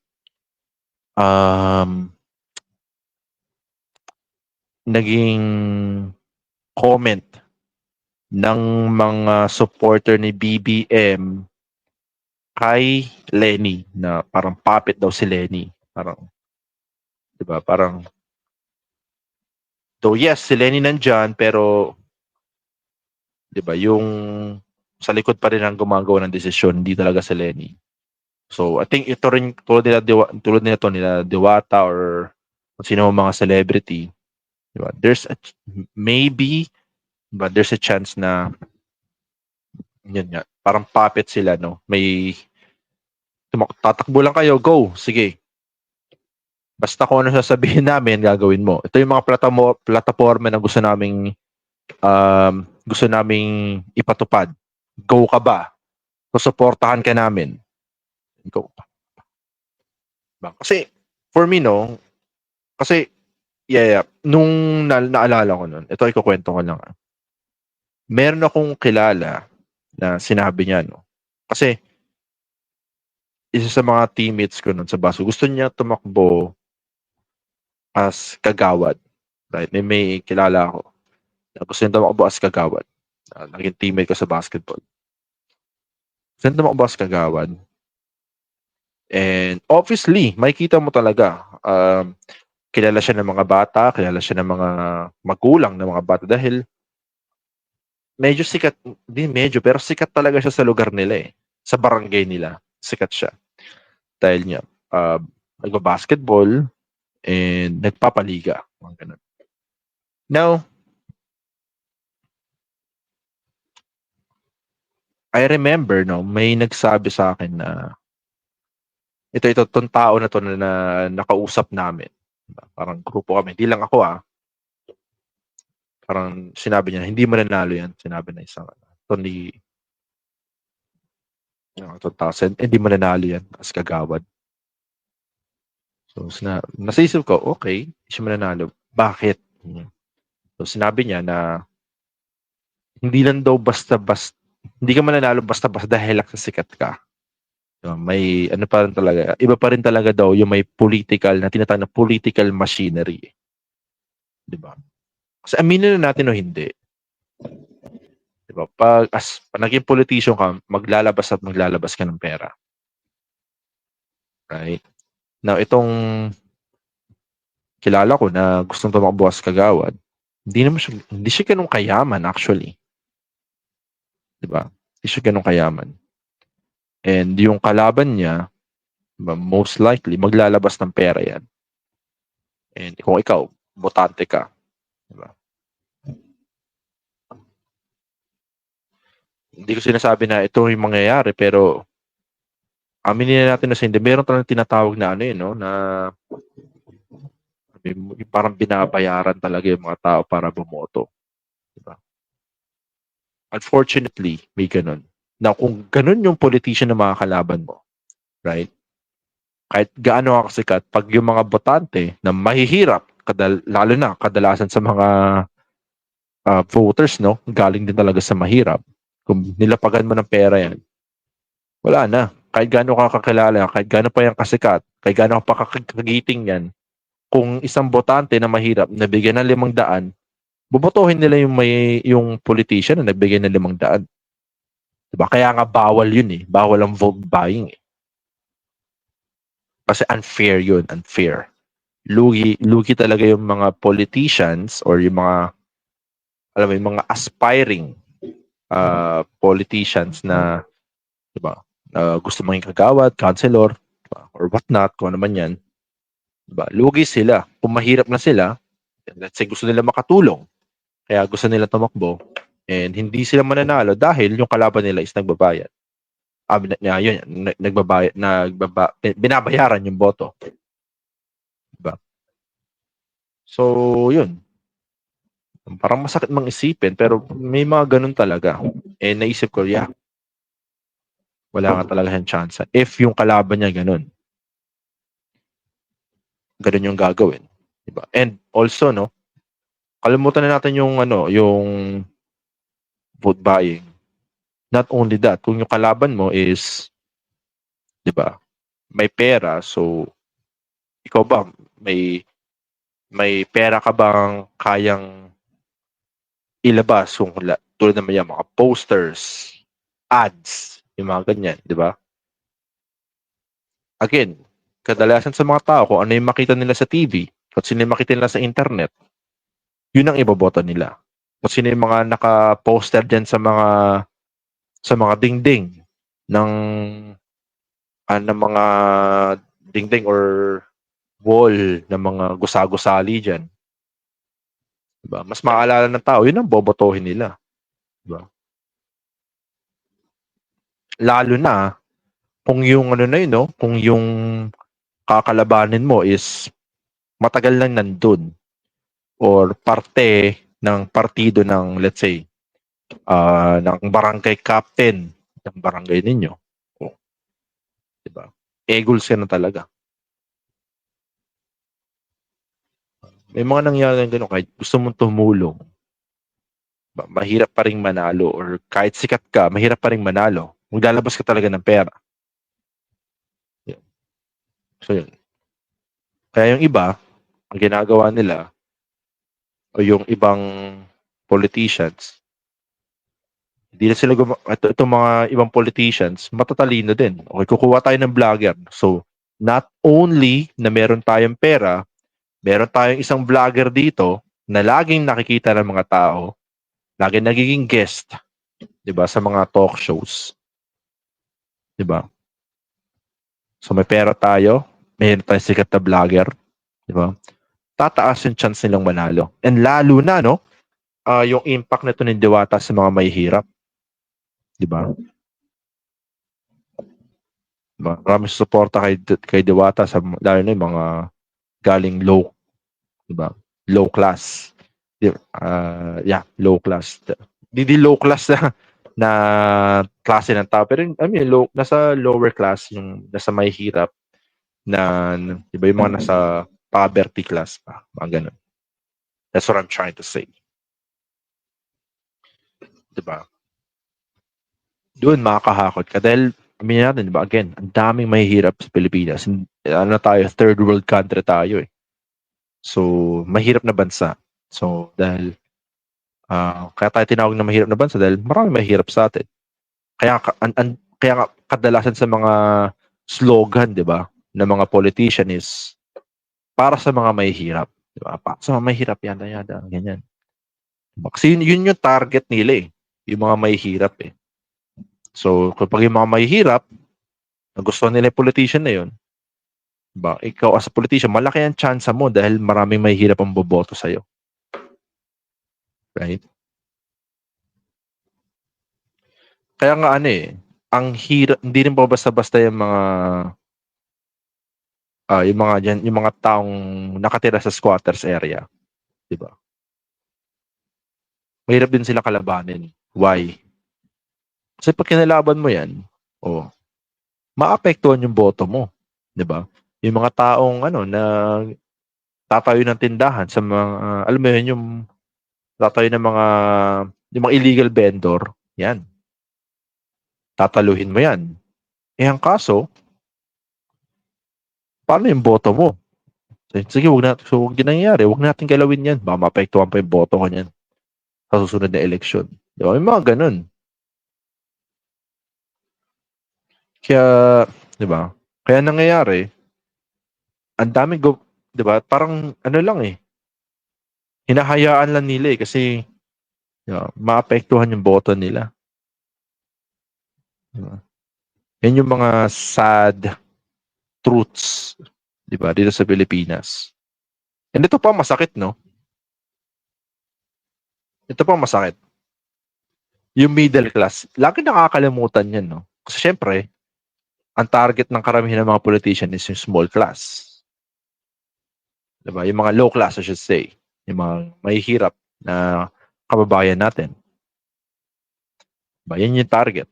comment ng mga supporter ni BBM kay Lenny na parang puppet daw si Lenny. Parang, di ba? Parang, though yes, si Lenny nandyan, pero, di ba, yung sa likod pa rin ang gumagawa ng desisyon, hindi talaga si Lenny. So, I think ito rin, tulad nila Diwata or kung sino mga celebrity, di ba? There's a chance na yun nga, parang puppet sila, no? May tatakbo lang kayo, go, sige. Basta kung ano sasabihin namin, gagawin mo. Ito yung mga plataforma na gusto naming ipatupad. Go ka ba? Susuportahan ka namin. Go. Kasi, for me, no, kasi, nung naalala ko nun, ito ikukwento ko lang. Meron akong kilala na sinabi niya, no, kasi, isa sa mga teammates ko nun sa baso, gusto niya tumakbo as kagawad. Right? May kilala ako. Gusto niya tumakbo as kagawad. Naging teammate ko sa basketball. Gusto niya tumakbo as kagawad. And obviously, makikita mo talaga, kilala siya ng mga bata, kilala siya ng mga magulang ng mga bata dahil medyo sikat, pero sikat talaga siya sa lugar nila eh. Sa barangay nila, sikat siya. Dahil niya, nagba-basketball and nagpapaliga. Ganun. Now, I remember, no, may nagsabi sa akin na itong tao na to na nakausap namin. Parang grupo kami. Hindi lang ako Parang sinabi niya, hindi mo nanalo yan. Sinabi na isang Tony 2000, hindi mo nanalo yan as kagawad. So, nasisip ko, okay, hindi siya mananalo. Bakit? So, sinabi niya na hindi lang daw hindi ka mananalo basta-basta dahil lang sa sikat ka. So, may pa rin talaga, iba pa rin talaga daw yung may political na tinatawag na political machinery. Diba? Kasi aminin na natin o hindi. Diba? Pag naging politician ka, maglalabas ka ng pera. Right? Now, itong kilala ko na gustong tumakbo as kagawad, hindi siya ganun kayaman actually. Diba? Hindi siya ganun kayaman. And yung kalaban niya, diba, most likely, maglalabas ng pera yan. And kung ikaw, botante ka. Diba? Hindi ko sinasabi na ito yung mangyayari, pero aminin natin na hindi. Meron talagang tinatawag na na parang binabayaran talaga yung mga tao para bumoto. Diba? Unfortunately, may ganun. Now, kung ganun yung politician na mga kalaban mo, right? Kahit gaano ka kasikat, pag yung mga botante na mahihirap, lalo na kadalasan sa mga voters, no? Galing din talaga sa mahirap. Kung nilapagan mo ng pera yan, wala na. Kahit gaano ka kakilala, kahit gaano pa yung kasikat, kahit gaano ka pa kakagiting yan, kung isang botante na mahirap, nabigyan ng 500, bubotohin nila yung politician na nagbigay ng 500. Diba? Kaya nga bawal yun eh. Bawal ang vote buying eh. Kasi unfair yun. Unfair. Lugi talaga yung mga politicians or yung mga yung mga aspiring politicians na diba, gusto maging kagawad, councilor, diba, or whatnot, kung ano man yan. Diba? Lugi sila. Kung mahirap na sila, let's say gusto nila makatulong, kaya gusto nila tumakbo, and hindi sila mananalo dahil yung kalaban nila is nagbabayad. Yun, binabayaran yung boto. Diba? So, yun. Parang masakit mang isipin, pero may mga ganun talaga. Eh, naisip ko, yeah, wala nga talaga siyang chance. If yung kalaban niya ganun yung gagawin. Diba? And also, no, kalimutan na natin yung, yung vote buying. Not only that, kung yung kalaban mo is, diba, may pera, so, ikaw ba, may pera ka bang kayang ilabas kung tulad naman yan, mga posters, ads, yung mga ganyan, di ba? Again, kadalasan sa mga tao, kung ano yung makita nila sa TV, kung sino yung makita nila sa internet, yun ang iboboto nila. Kung sino yung mga naka-poster dyan sa mga dingding ng mga dingding or wall ng mga gusagusali dyan. Diba? Mas maalala ng tao, yun ang bobotohin nila. Diba? Lalo na kung yung kung yung kakalabanin mo is matagal lang nandun or parte ng partido ng, let's say, ng barangay captain ng barangay ninyo. Oh. Diba? Eagles ka na talaga. May mga nangyari ng gano'n, kahit gusto mong tumulong, mahirap pa rin manalo, or kahit sikat ka, mahirap pa rin manalo. Maglalabas ka talaga ng pera. Yun. So, yun. Kaya yung iba, ang ginagawa nila, o yung ibang politicians, hindi na sila itong mga ibang politicians, matatalino din. Okay, kukuha tayo ng vlogger. So, not only na meron tayong pera, meron tayong isang vlogger dito na laging nakikita ng mga tao, laging nagiging guest, 'di ba, sa mga talk shows. 'Di ba? So may pera tayo, meron tayong sikat na vlogger, 'di ba? Tataas yung chance nilang manalo. And lalo na yung impact nito ng Diwata sa mga mahihirap. 'Di ba? Maraming suporta kay Diwata sa lalo na yung mga galing low, diba? Low class. Low class. Di low class na klase ng tao, pero nasa lower class, yung nasa may hirap na, diba, yung mga nasa poverty class pa, mga ganun. That's what I'm trying to say. Diba? Doon makakahakot ka dahil aminin natin, diba, again, ang daming mahihirap sa Pilipinas. Third world country tayo eh. So, mahirap na bansa. So, dahil, kaya tayo tinawag na mahirap na bansa dahil marami mahirap sa atin. Kaya kadalasan sa mga slogan, di ba, ng mga politician is para sa mga mahihirap. Di ba? Para sa mga mahihirap, yada, ganyan. Kasi yun yung target nila eh. Yung mga mahihirap eh. So, kapag yung mga mahihirap, nagustuhan nila yung politician na yun, diba? Ikaw as a politician, malaki ang chance mo dahil maraming mahihirap ang boboto sa'yo. Right? Kaya nga ang hirap, hindi rin pa basta-basta yung mga taong nakatira sa squatters area. Diba? Mahirap din sila kalabanin. Why? Kasi pag kinalaban mo yan, maapektuhan yung boto mo. Diba? Yung mga taong na tatayo ng tindahan sa mga, alam mo yun, yung tatayo ng yung mga illegal vendor, yan. Tataluhin mo yan. Ang kaso, paano yung boto mo? Sige, huwag din nangyayari. Huwag natin galawin yan. Baka maapektuhan pa yung boto ko niyan sa susunod na eleksyon. Diba? May mga ganun. Kaya, diba? Kaya nangyayari, ang daming diba? Parang lang eh. Hinahayaan lang nila eh kasi maapektuhan yung boto nila. Diba? Yan yung mga sad truths Di ba? Dito sa Pilipinas. And ito pa masakit, no? Ito pa masakit. Yung middle class. Lagi nakakalimutan yan, no? Kasi syempre, ang target ng karamihan ng mga politician is yung small class. Diba? Yung mga low class, I should say. Yung mga mahihirap na kababayan natin. Diba? Yan yung target.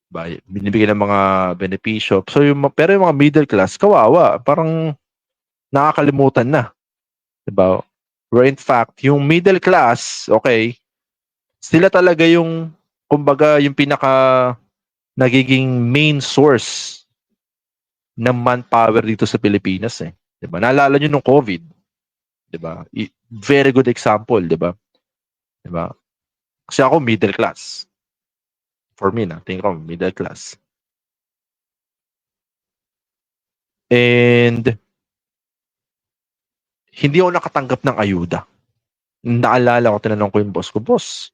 Diba? Binibigyan ng mga benepisyo. So, pero yung mga middle class, kawawa. Parang nakakalimutan na. Diba? Where in fact, yung middle class, okay, sila talaga yung, kumbaga, yung pinaka nagiging main source ng manpower dito sa Pilipinas eh. 'Di ba? Naalala niyo nung COVID, 'di ba? Very good example, 'di ba? 'Di ba? Kasi ako middle class. For me, tingin ko middle class. And hindi ako nakatanggap ng ayuda. Naalala ko, tinanong ko yung boss ko, boss,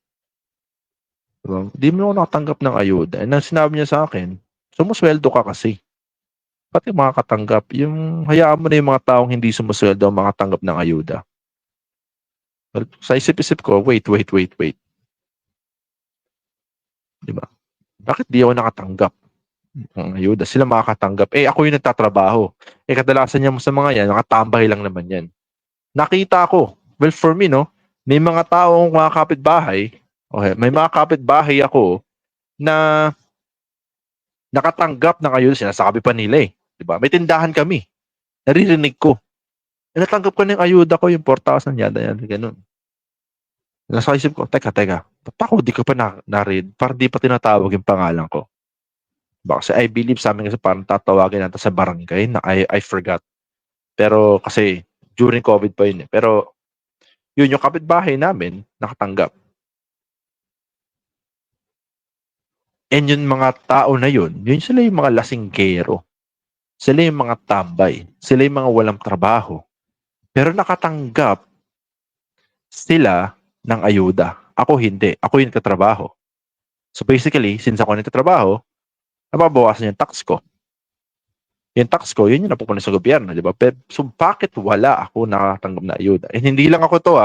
diba? Di mo ako nakatanggap ng ayuda. And ang sinabi niya sa akin, sumusweldo ka kasi. Pati makakatanggap, yung hayaan mo na yung mga taong hindi sumusweldo ang makatanggap ng ayuda. Well, sa isip-isip ko, wait. Diba? Bakit di ako nakatanggap ng ayuda? Sila makakatanggap. Ako yung nagtatrabaho. Kadalasan niya mo sa mga yan, nakatambay lang naman yan. Nakita ko, well, for me, no, may mga taong mga kapitbahay, okay, may mga kapitbahay ako na nakatanggap ng ayuda, sinasabi pa nila eh. Diba? May tindahan kami. Naririnig ko. Natanggap ko ng ayuda ko, yung 4,000 yada yan, ganun. Nasa isip ko, teka, ba't ako di ko pa na-read? Para di pa tinatawag yung pangalan ko. Diba? Kasi I believe sa amin kasi parang tatawagin natin sa barangay na I forgot. Pero kasi during COVID pa yun eh. Pero yun, yung kapitbahay namin, nakatanggap. And yung mga tao na yun sila yung mga lasinggero. Sila yung mga tambay. Sila yung mga walang trabaho. Pero nakatanggap sila ng ayuda. Ako hindi. Ako yung nagtatrabaho. So basically, since ako nagtatrabaho, nababawasan yung tax ko. Yung tax ko, yun yung napupunan sa gobyerno, di ba? So bakit wala ako nakatanggap na ayuda? And hindi lang ako to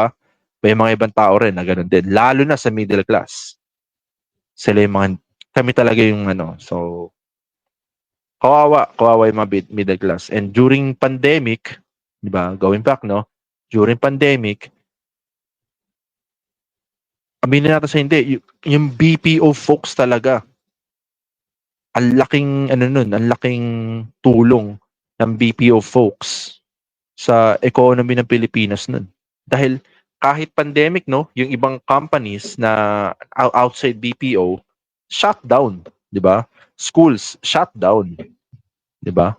may mga ibang tao rin na ganun din. Lalo na sa middle class. Sila yung mga, kami talaga yung so, kawawa yung mga middle class. And during pandemic, di ba, going back, no? During pandemic, aminin natin sa hindi, yung BPO folks talaga, ang laking, ang laking tulong ng BPO folks sa economy ng Pilipinas nun. Dahil kahit pandemic, no, yung ibang companies na outside BPO, shut down, di ba? Schools, shut down, di ba?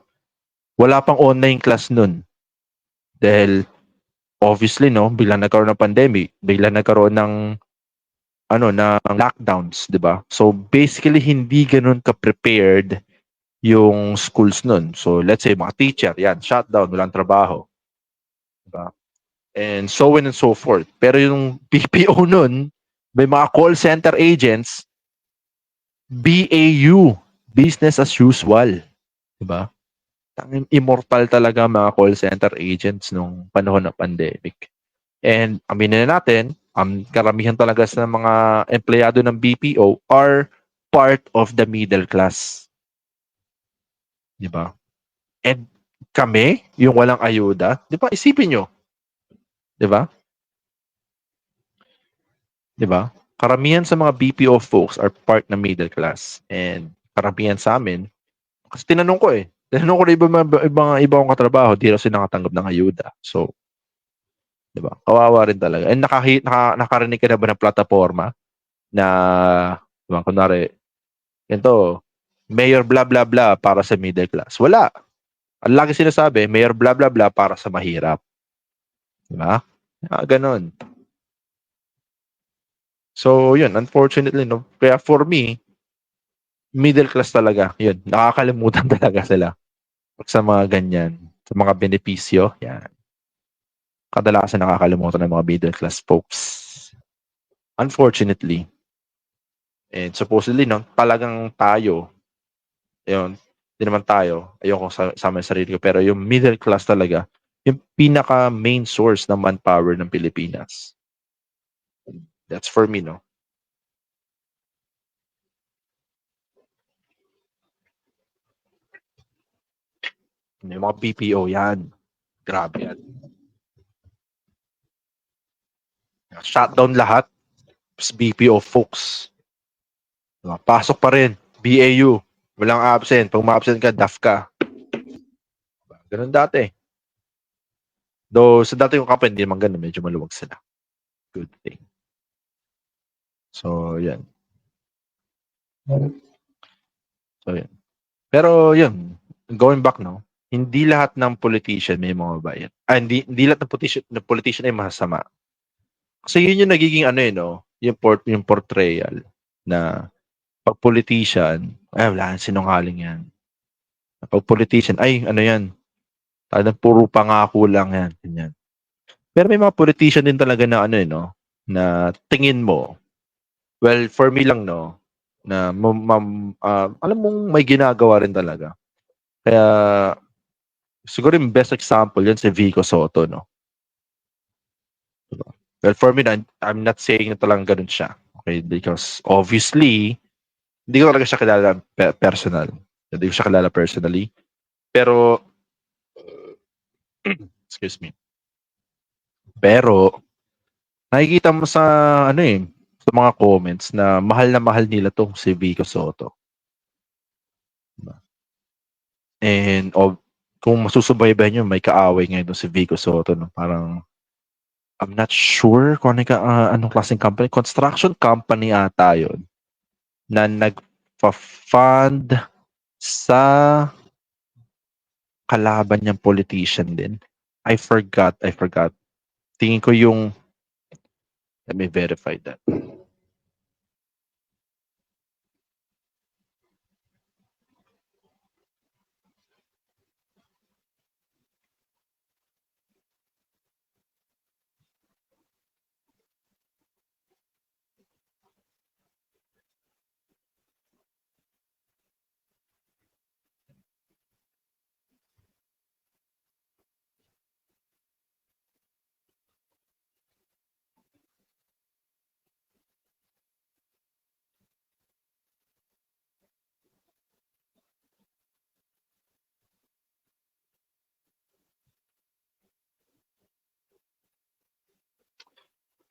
Wala pang online class nun. Dahil, obviously, no, biglang nagkaroon ng pandemic, biglang nagkaroon ng ng lockdowns, di ba? So, basically, hindi ganun ka-prepared yung schools nun. So, let's say, mga teacher, yan, shutdown, walang trabaho. Di ba? And so on and so forth. Pero yung BPO nun, may mga call center agents, BAU, business as usual. Di ba? Immortal talaga mga call center agents nung panahon ng pandemic. And aminin na natin, karamihan talaga sa mga empleyado ng BPO are part of the middle class. Di ba? And kami, yung walang ayuda, di ba? Isipin nyo. Di ba? Di ba? Karamihan sa mga BPO folks are part ng middle class. And karamihan sa amin, kasi tinanong ko na iba kong katrabaho, di raw sila nakatanggap ng ayuda. So, di ba? Kawawa rin talaga. And nakarinig ka na ba ng plataforma na, diba, kunwari, ganito, mayor blah blah blah para sa middle class. Wala. Ang lagi sinasabi, mayor blah blah blah para sa mahirap. Di ba? Ganon. So, yun, unfortunately, no, kaya for me, middle class talaga, yun, nakakalimutan talaga sila. Sa mga ganyan, sa mga benepisyo, yan. Kadalasan nakakalimutan ng mga middle class folks. Unfortunately. And supposedly, no, talagang tayo, yun, Hindi naman tayo. Ayoko sama yung sarili ko. Pero yung middle class talaga, yung pinaka main source ng manpower ng Pilipinas. That's for me, no? Yung mga BPO, yan. Grabe yan. Shutdown lahat. Tapos BPO folks. Diba? Pasok pa rin. BAU. Walang absent. Pag ma-absent ka, DAF ka. Diba? Ganun dati. Though sa dati yung company, hindi naman ganun. Medyo maluwag sila. Good thing. So, yan. Pero, yun. Going back, no? Hindi lahat ng politician may mga bayan. Hindi lahat ng politician ay masama. Kasi yun yung nagiging no? Yung portrayal na pag politician, wala, sinungaling yan. Pag politician, yan? Talagang puro pangako lang yan. Ganyan. Pero may mga politician din talaga na no? Na tingin mo, well, for me lang, no? Na alam mong may ginagawa rin talaga. Kaya, siguro yung best example yan si Vico Soto, no? Well, for me, I'm not saying na talagang ganun siya. Okay? Because obviously, hindi ko talaga siya kilala personal. Hindi ko siya kilala personally. Pero, excuse me. Pero, nakikita mo sa, sa mga comments na mahal nila tong si Vico Soto. And, kung masusubaybay nyo, may kaaway ngayon si Vico Soto. No? Parang, I'm not sure kung anong klaseng company. Construction company ata yun na nagpa-fund sa kalaban niyang politician din. I forgot. Tingin ko yung, let me verify that.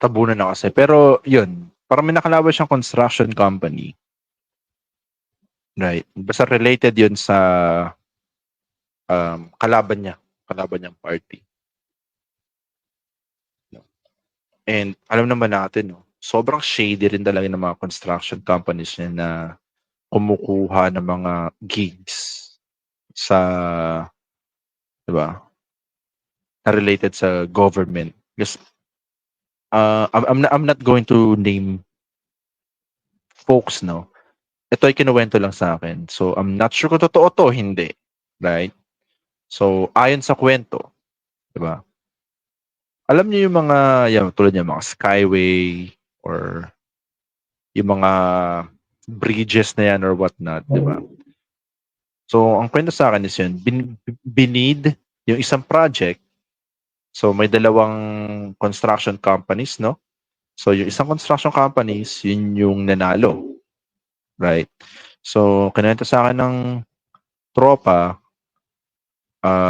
Tabunan na kasi. Pero, yun. Parang may nakalaban siyang construction company. Right. Basta related yun sa kalaban niyang party. And alam naman natin, no, sobrang shady rin talaga ng mga construction companies niya na kumukuha ng mga gigs sa, diba, na related sa government. Because I'm not going to name folks, no. Ito ay kinuwento lang sa akin. So, I'm not sure kung totoo to, hindi. Right? So, ayon sa kwento, diba? Alam niyo yung mga, tulad yung mga skyway or yung mga bridges na yan or whatnot, diba? So, ang kwento sa akin is yun, binid yung isang project. So, may dalawang construction companies, no? So, yung isang construction companies, yun yung nanalo. Right? So, kinuwento sa akin ng tropa,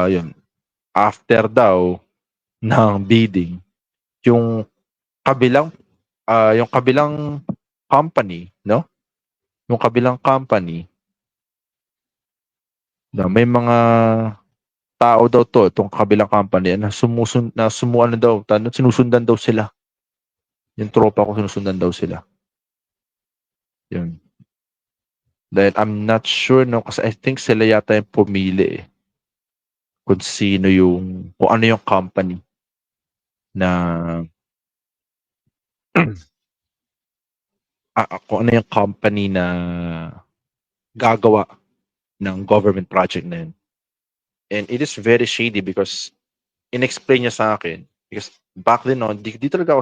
yun, after daw ng bidding, yung kabilang company, no? Yung kabilang company, na may mga tao daw itong kabilang company na sinusundan daw sila. Yung tropa ko, sinusundan daw sila. Yun. Dahil I'm not sure, no, kasi I think sila yata yung pumili kung ano yung company na kung ano yung company na gagawa ng government project na yun. And it is very shady because in-explain niya sa akin, because back then, no, di talaga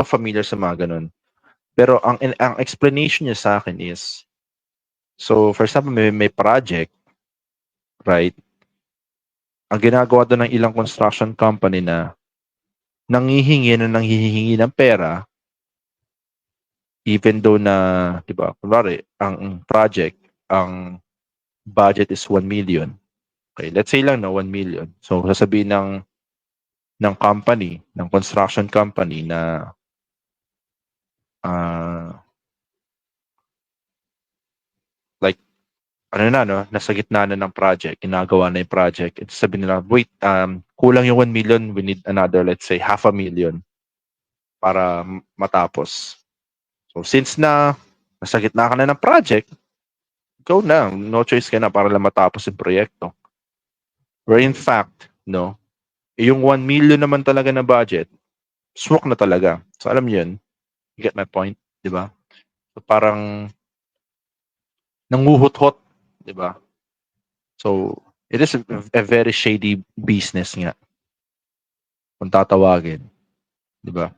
familiar sa mga ganun. Pero ang explanation niya sa akin is, so for example, may project, right? Ang ginagawa doon ng ilang construction company na nanghihingi ng pera, even though na, di ba, kunwari, ang project, ang budget is 1 million. Okay, let's say lang na 1 million. So, sasabihin ng company, ng construction company na like, ano na, no? Nasa gitna na ng project, ginagawa na yung project. At sabihin nila, wait, kulang yung 1 million, we need another, let's say, 500,000 para matapos. So, since na nasa gitna ka na ng project, go na. No choice ka na para lang matapos yung proyekto. Where in fact, no, yung 1 million naman talaga na budget, smoke na talaga. So, alam niyo yun. You get my point, di ba? So, parang nanguhut-hut, di ba? So, it is a very shady business nga. Kung tatawagin, di ba?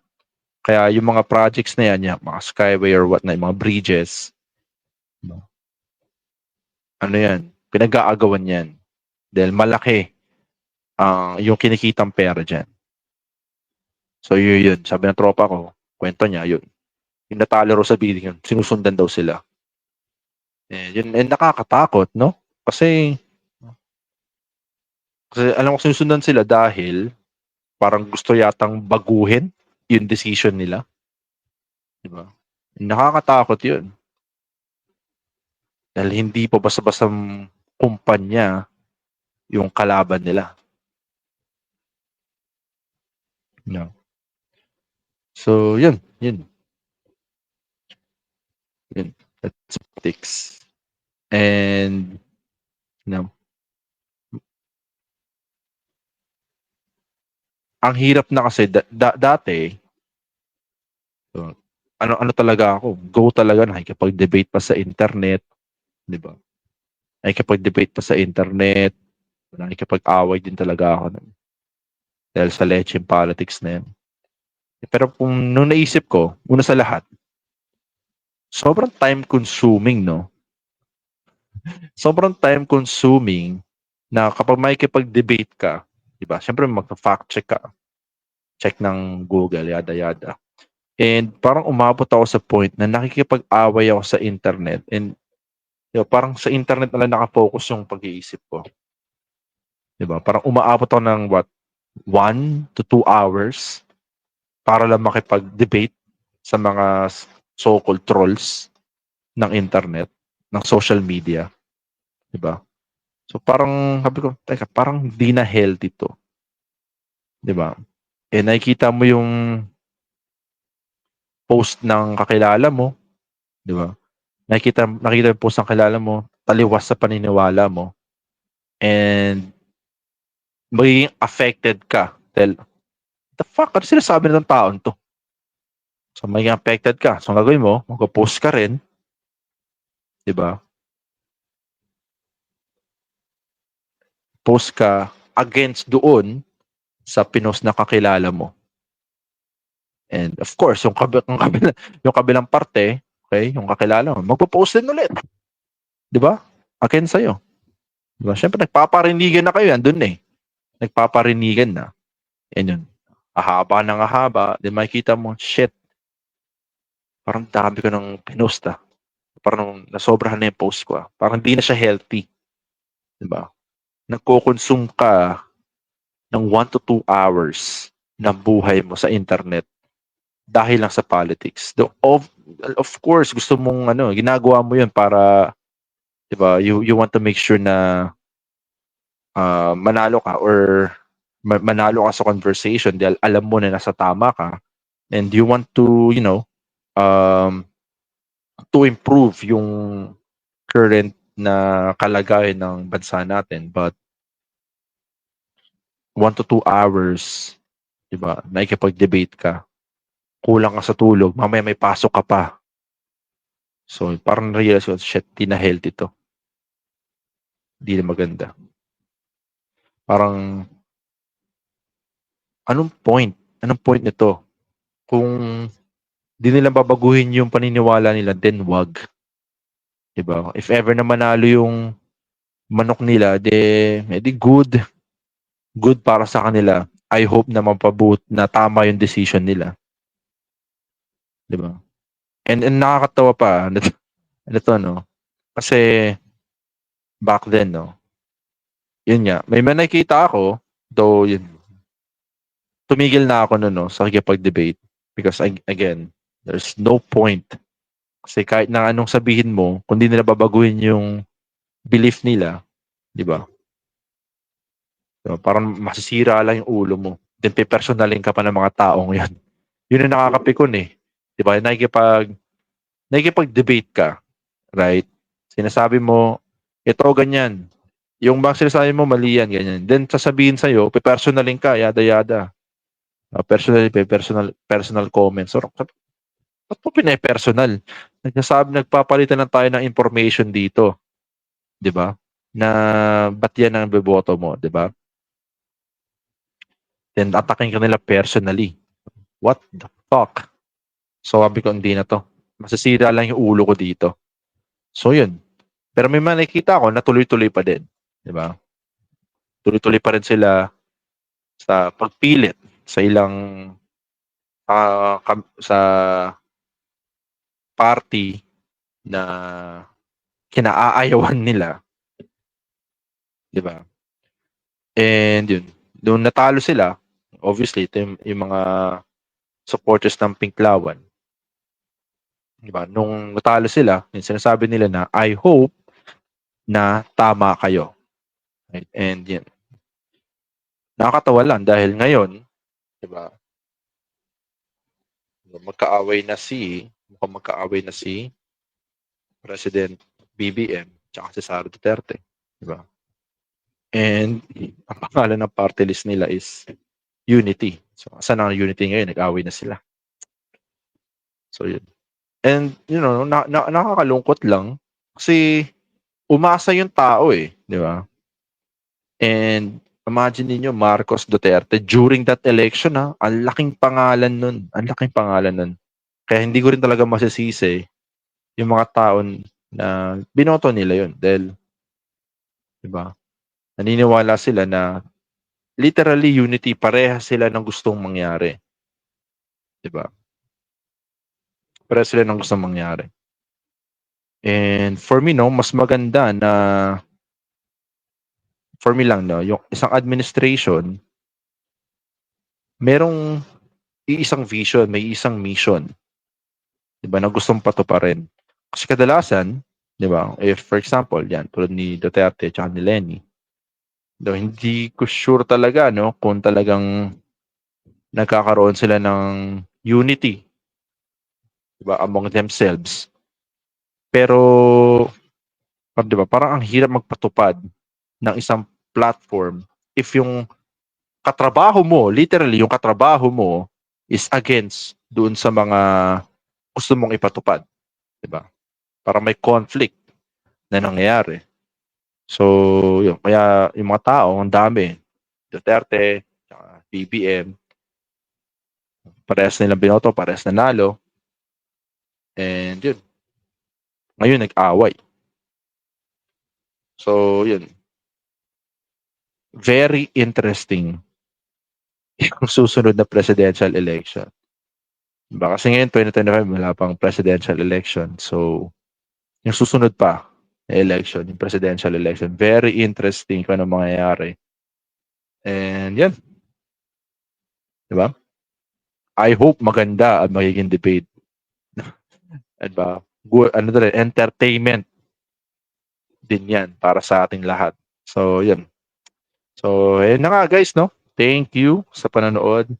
Kaya yung mga projects na yan, mga skyway or what na, yung mga bridges, ano yan, pinag-aagawan yan. Dahil malaki yung kinikitang pera dyan. So yun. Sabi ng tropa ko, kwento niya, yun. Yung natalo ro sa bidding yun, sinusundan daw sila. Yun, nakakatakot, no? Kasi alam ko sinusundan sila dahil parang gusto yatang baguhin yung decision nila. Diba? Nakakatakot yun. Dahil hindi pa basta-basta kumpanya yung kalaban nila. No. So, yun. That's politics. And, ang hirap na kasi dati, so, ano talaga ako, go talaga na nakikipag-debate pa sa internet, di ba? Nakikipag-debate pa sa internet, nakikipag-away din talaga ako dahil sa lecheng politics na yan. Pero nung naisip ko, una sa lahat, sobrang time-consuming, no? Sobrang time-consuming na kapag makikipag-debate ka, di ba? Siyempre mag-fact check ka. Check ng Google, yada-yada. And parang umabot ako sa point na nakikipag-away ako sa internet. And parang sa internet na lang nakafocus yung pag-iisip ko. Diba? Parang umaabot ako ng 1 to 2 hours para lang makipag-debate sa mga so-called trolls ng internet, ng social media. Diba? So parang, sabi ko, teka, parang di na healthy to. Diba? Nakikita mo yung post ng kakilala mo, diba? Nakita yung post ng kakilala mo, taliwas sa paniniwala mo, and magiging affected ka. Dahil, the fuck, ano sinasabi ng taon to? So, magiging affected ka. So, ang gagawin mo, mag-post ka rin, diba? Post ka against doon sa pinost na kakilala mo. And of course, yung kabilang parte, okay, yung kakilala mo, magpo-post din ulit. 'Di ba? Akin sa'yo. 'Di ba? Syempre nagpaparinigan na kayo yan doon eh. Nagpaparinigan na. Yan yun. Ahaba ng ahaba, then makikita mo, shit. Parang dami ko ng pinost ah. Parang nasobrahan na yung post ko ah. Parang hindi na siya healthy. 'Di ba? Nagko-consume ka ng 1 to 2 hours ng buhay mo sa internet dahil lang sa politics. Of course, gusto mong ginagawa mo 'yun para 'di ba, you want to make sure na manalo ka or manalo ka sa conversation dahil alam mo na nasa tama ka, and you want to, to improve yung current na kalagayan ng bansa natin. But 1 to 2 hours, 'di ba, nakikipag-debate ka, kulang ka sa tulog, mamaya may pasok ka pa. So, parang realize ko, shit, di na healthy to. Di na maganda. Parang, anong point nito? Kung di nila babaguhin yung paniniwala nila, then wag. Diba? If ever na manalo yung manok nila, edi good. Good para sa kanila. I hope na na tama yung decision nila. 'Di ba? And nakakatawa pa, ito, no? Kasi, back then, no? Yun nga, may nakita ako, though, yun, tumigil na ako no, sa kikipag-debate. Because, again, there's no point. Kasi kahit na anong sabihin mo, kung di nila babaguhin yung belief nila, di ba? So, parang masisira lang yung ulo mo. Then, pe-personalin ka pa ng mga taong yan. Yun ang nakakapikon eh. Di ba? Nakikipag-debate ka. Right? Sinasabi mo, ito ganyan. Yung bang sinasabi mo, mali yan, ganyan. Then, sasabihin sa'yo, pe-personalin ka, yada-yada. Personal comments. So, ba't po pinapersonal? Nagpapalitan na tayo ng information dito. Di ba? Na ba't yan ang beboto mo, di ba? Then, atakin ka nila personally. What the fuck? So, sabi ko, hindi na to. Masasira lang yung ulo ko dito. So, yun. Pero may nakikita ko na tuloy-tuloy pa din. Di ba? Tuloy-tuloy pa rin sila sa pagpilit sa ilang sa party na kinaaayawan nila. Di ba? And yun. Doon natalo sila, obviously, ito yung mga supporters ng Pinklawan. Diba? Nung natalo sila, yung sinasabi nila na, I hope na tama kayo. Right? And yun. Nakakatawa lang dahil ngayon, diba, magkaaway na si President BBM tsaka si Sara Duterte. Diba? And ang pangalan ng party list nila is Unity. So, saan ang Unity ngayon? Nag-away na sila. So, yun. And, nakakalungkot lang kasi umasa yung tao eh. Di ba? And, imagine niyo Marcos Duterte during that election, ang laking pangalan nun. Ang laking pangalan nun. Kaya hindi ko rin talaga masisisi yung mga taon na binoto nila yun. Dahil, di ba? Naniniwala sila na literally unity, pareha sila ng gustong mangyari. Diba? Pareha sila ng gustong mangyari. And for me, mas maganda na for me lang, yung isang administration, merong isang vision, may isang mission. Diba? Na gustong patuparin. Kasi kadalasan, diba? If for example, yan, tulad ni Duterte at ni Lenny, hindi ko sure talaga kung talagang nagkakaroon sila ng unity, diba, among themselves. Pero diba, parang ang hirap magpatupad ng isang platform if yung katrabaho mo, literally yung katrabaho mo is against doon sa mga gusto mong ipatupad, diba? Parang may conflict na nangyayari. So, yun. Kaya yung mga tao, ang dami. Duterte, BBM, parehas nilang binoto, parehas nanalo. And yun. Ngayon, nag-away. So, yun. Very interesting yung susunod na presidential election. Diba? Kasi ngayon, 2025, wala pang presidential election. So, yung susunod pa, election, yung presidential election. Very interesting kung ano mangyayari. And yan. Diba? I hope maganda ang magiging debate. Diba? Good, entertainment din yan para sa ating lahat. So, yan. So, ayun na nga guys, Thank you sa panonood.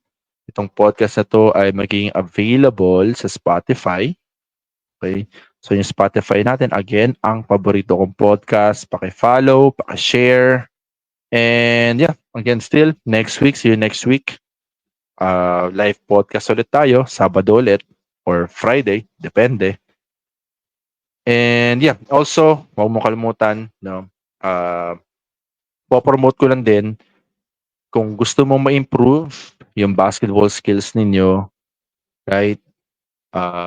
Itong podcast na to ay magiging available sa Spotify. Okay? So, yung Spotify natin, again, ang paborito kong podcast. Paki-follow, paki-share. And yeah, again, still, next week, see you next week. Live podcast ulit tayo, Sabado ulit, or Friday, depende. And yeah, also, huwag mo kalimutan, po-promote ko lang din, kung gusto mong ma-improve yung basketball skills ninyo, right?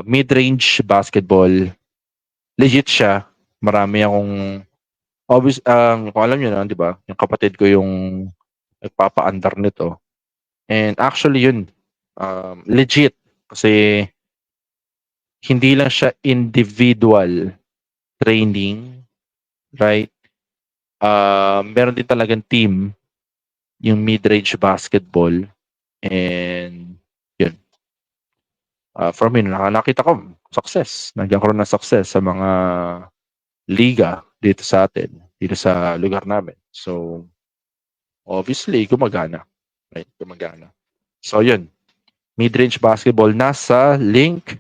Mid-range basketball, legit siya. Marami akong Obvious, kung alam nyo na, di ba? Yung kapatid ko yung nagpapa-under nito. And actually yun, legit. Kasi hindi lang siya individual training, right? Meron din talagang team, yung mid-range basketball. And yun. For me, nakita ko success. Nagkaroon ng success sa mga liga dito sa atin, dito sa lugar namin. So, obviously, gumagana. Right? Gumagana. So, yun. Mid-range basketball. Nasa link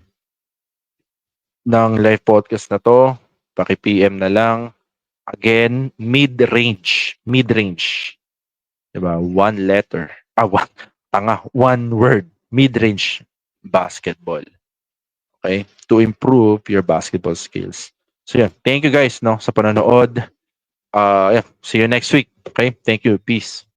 ng live podcast na to. Paki-PM na lang. Again, mid-range. Mid-range. Diba? One letter. One word. Mid-range basketball. Okay? To improve your basketball skills. So, yeah. Thank you guys, no, sa panonood. Yeah. See you next week. Okay? Thank you. Peace.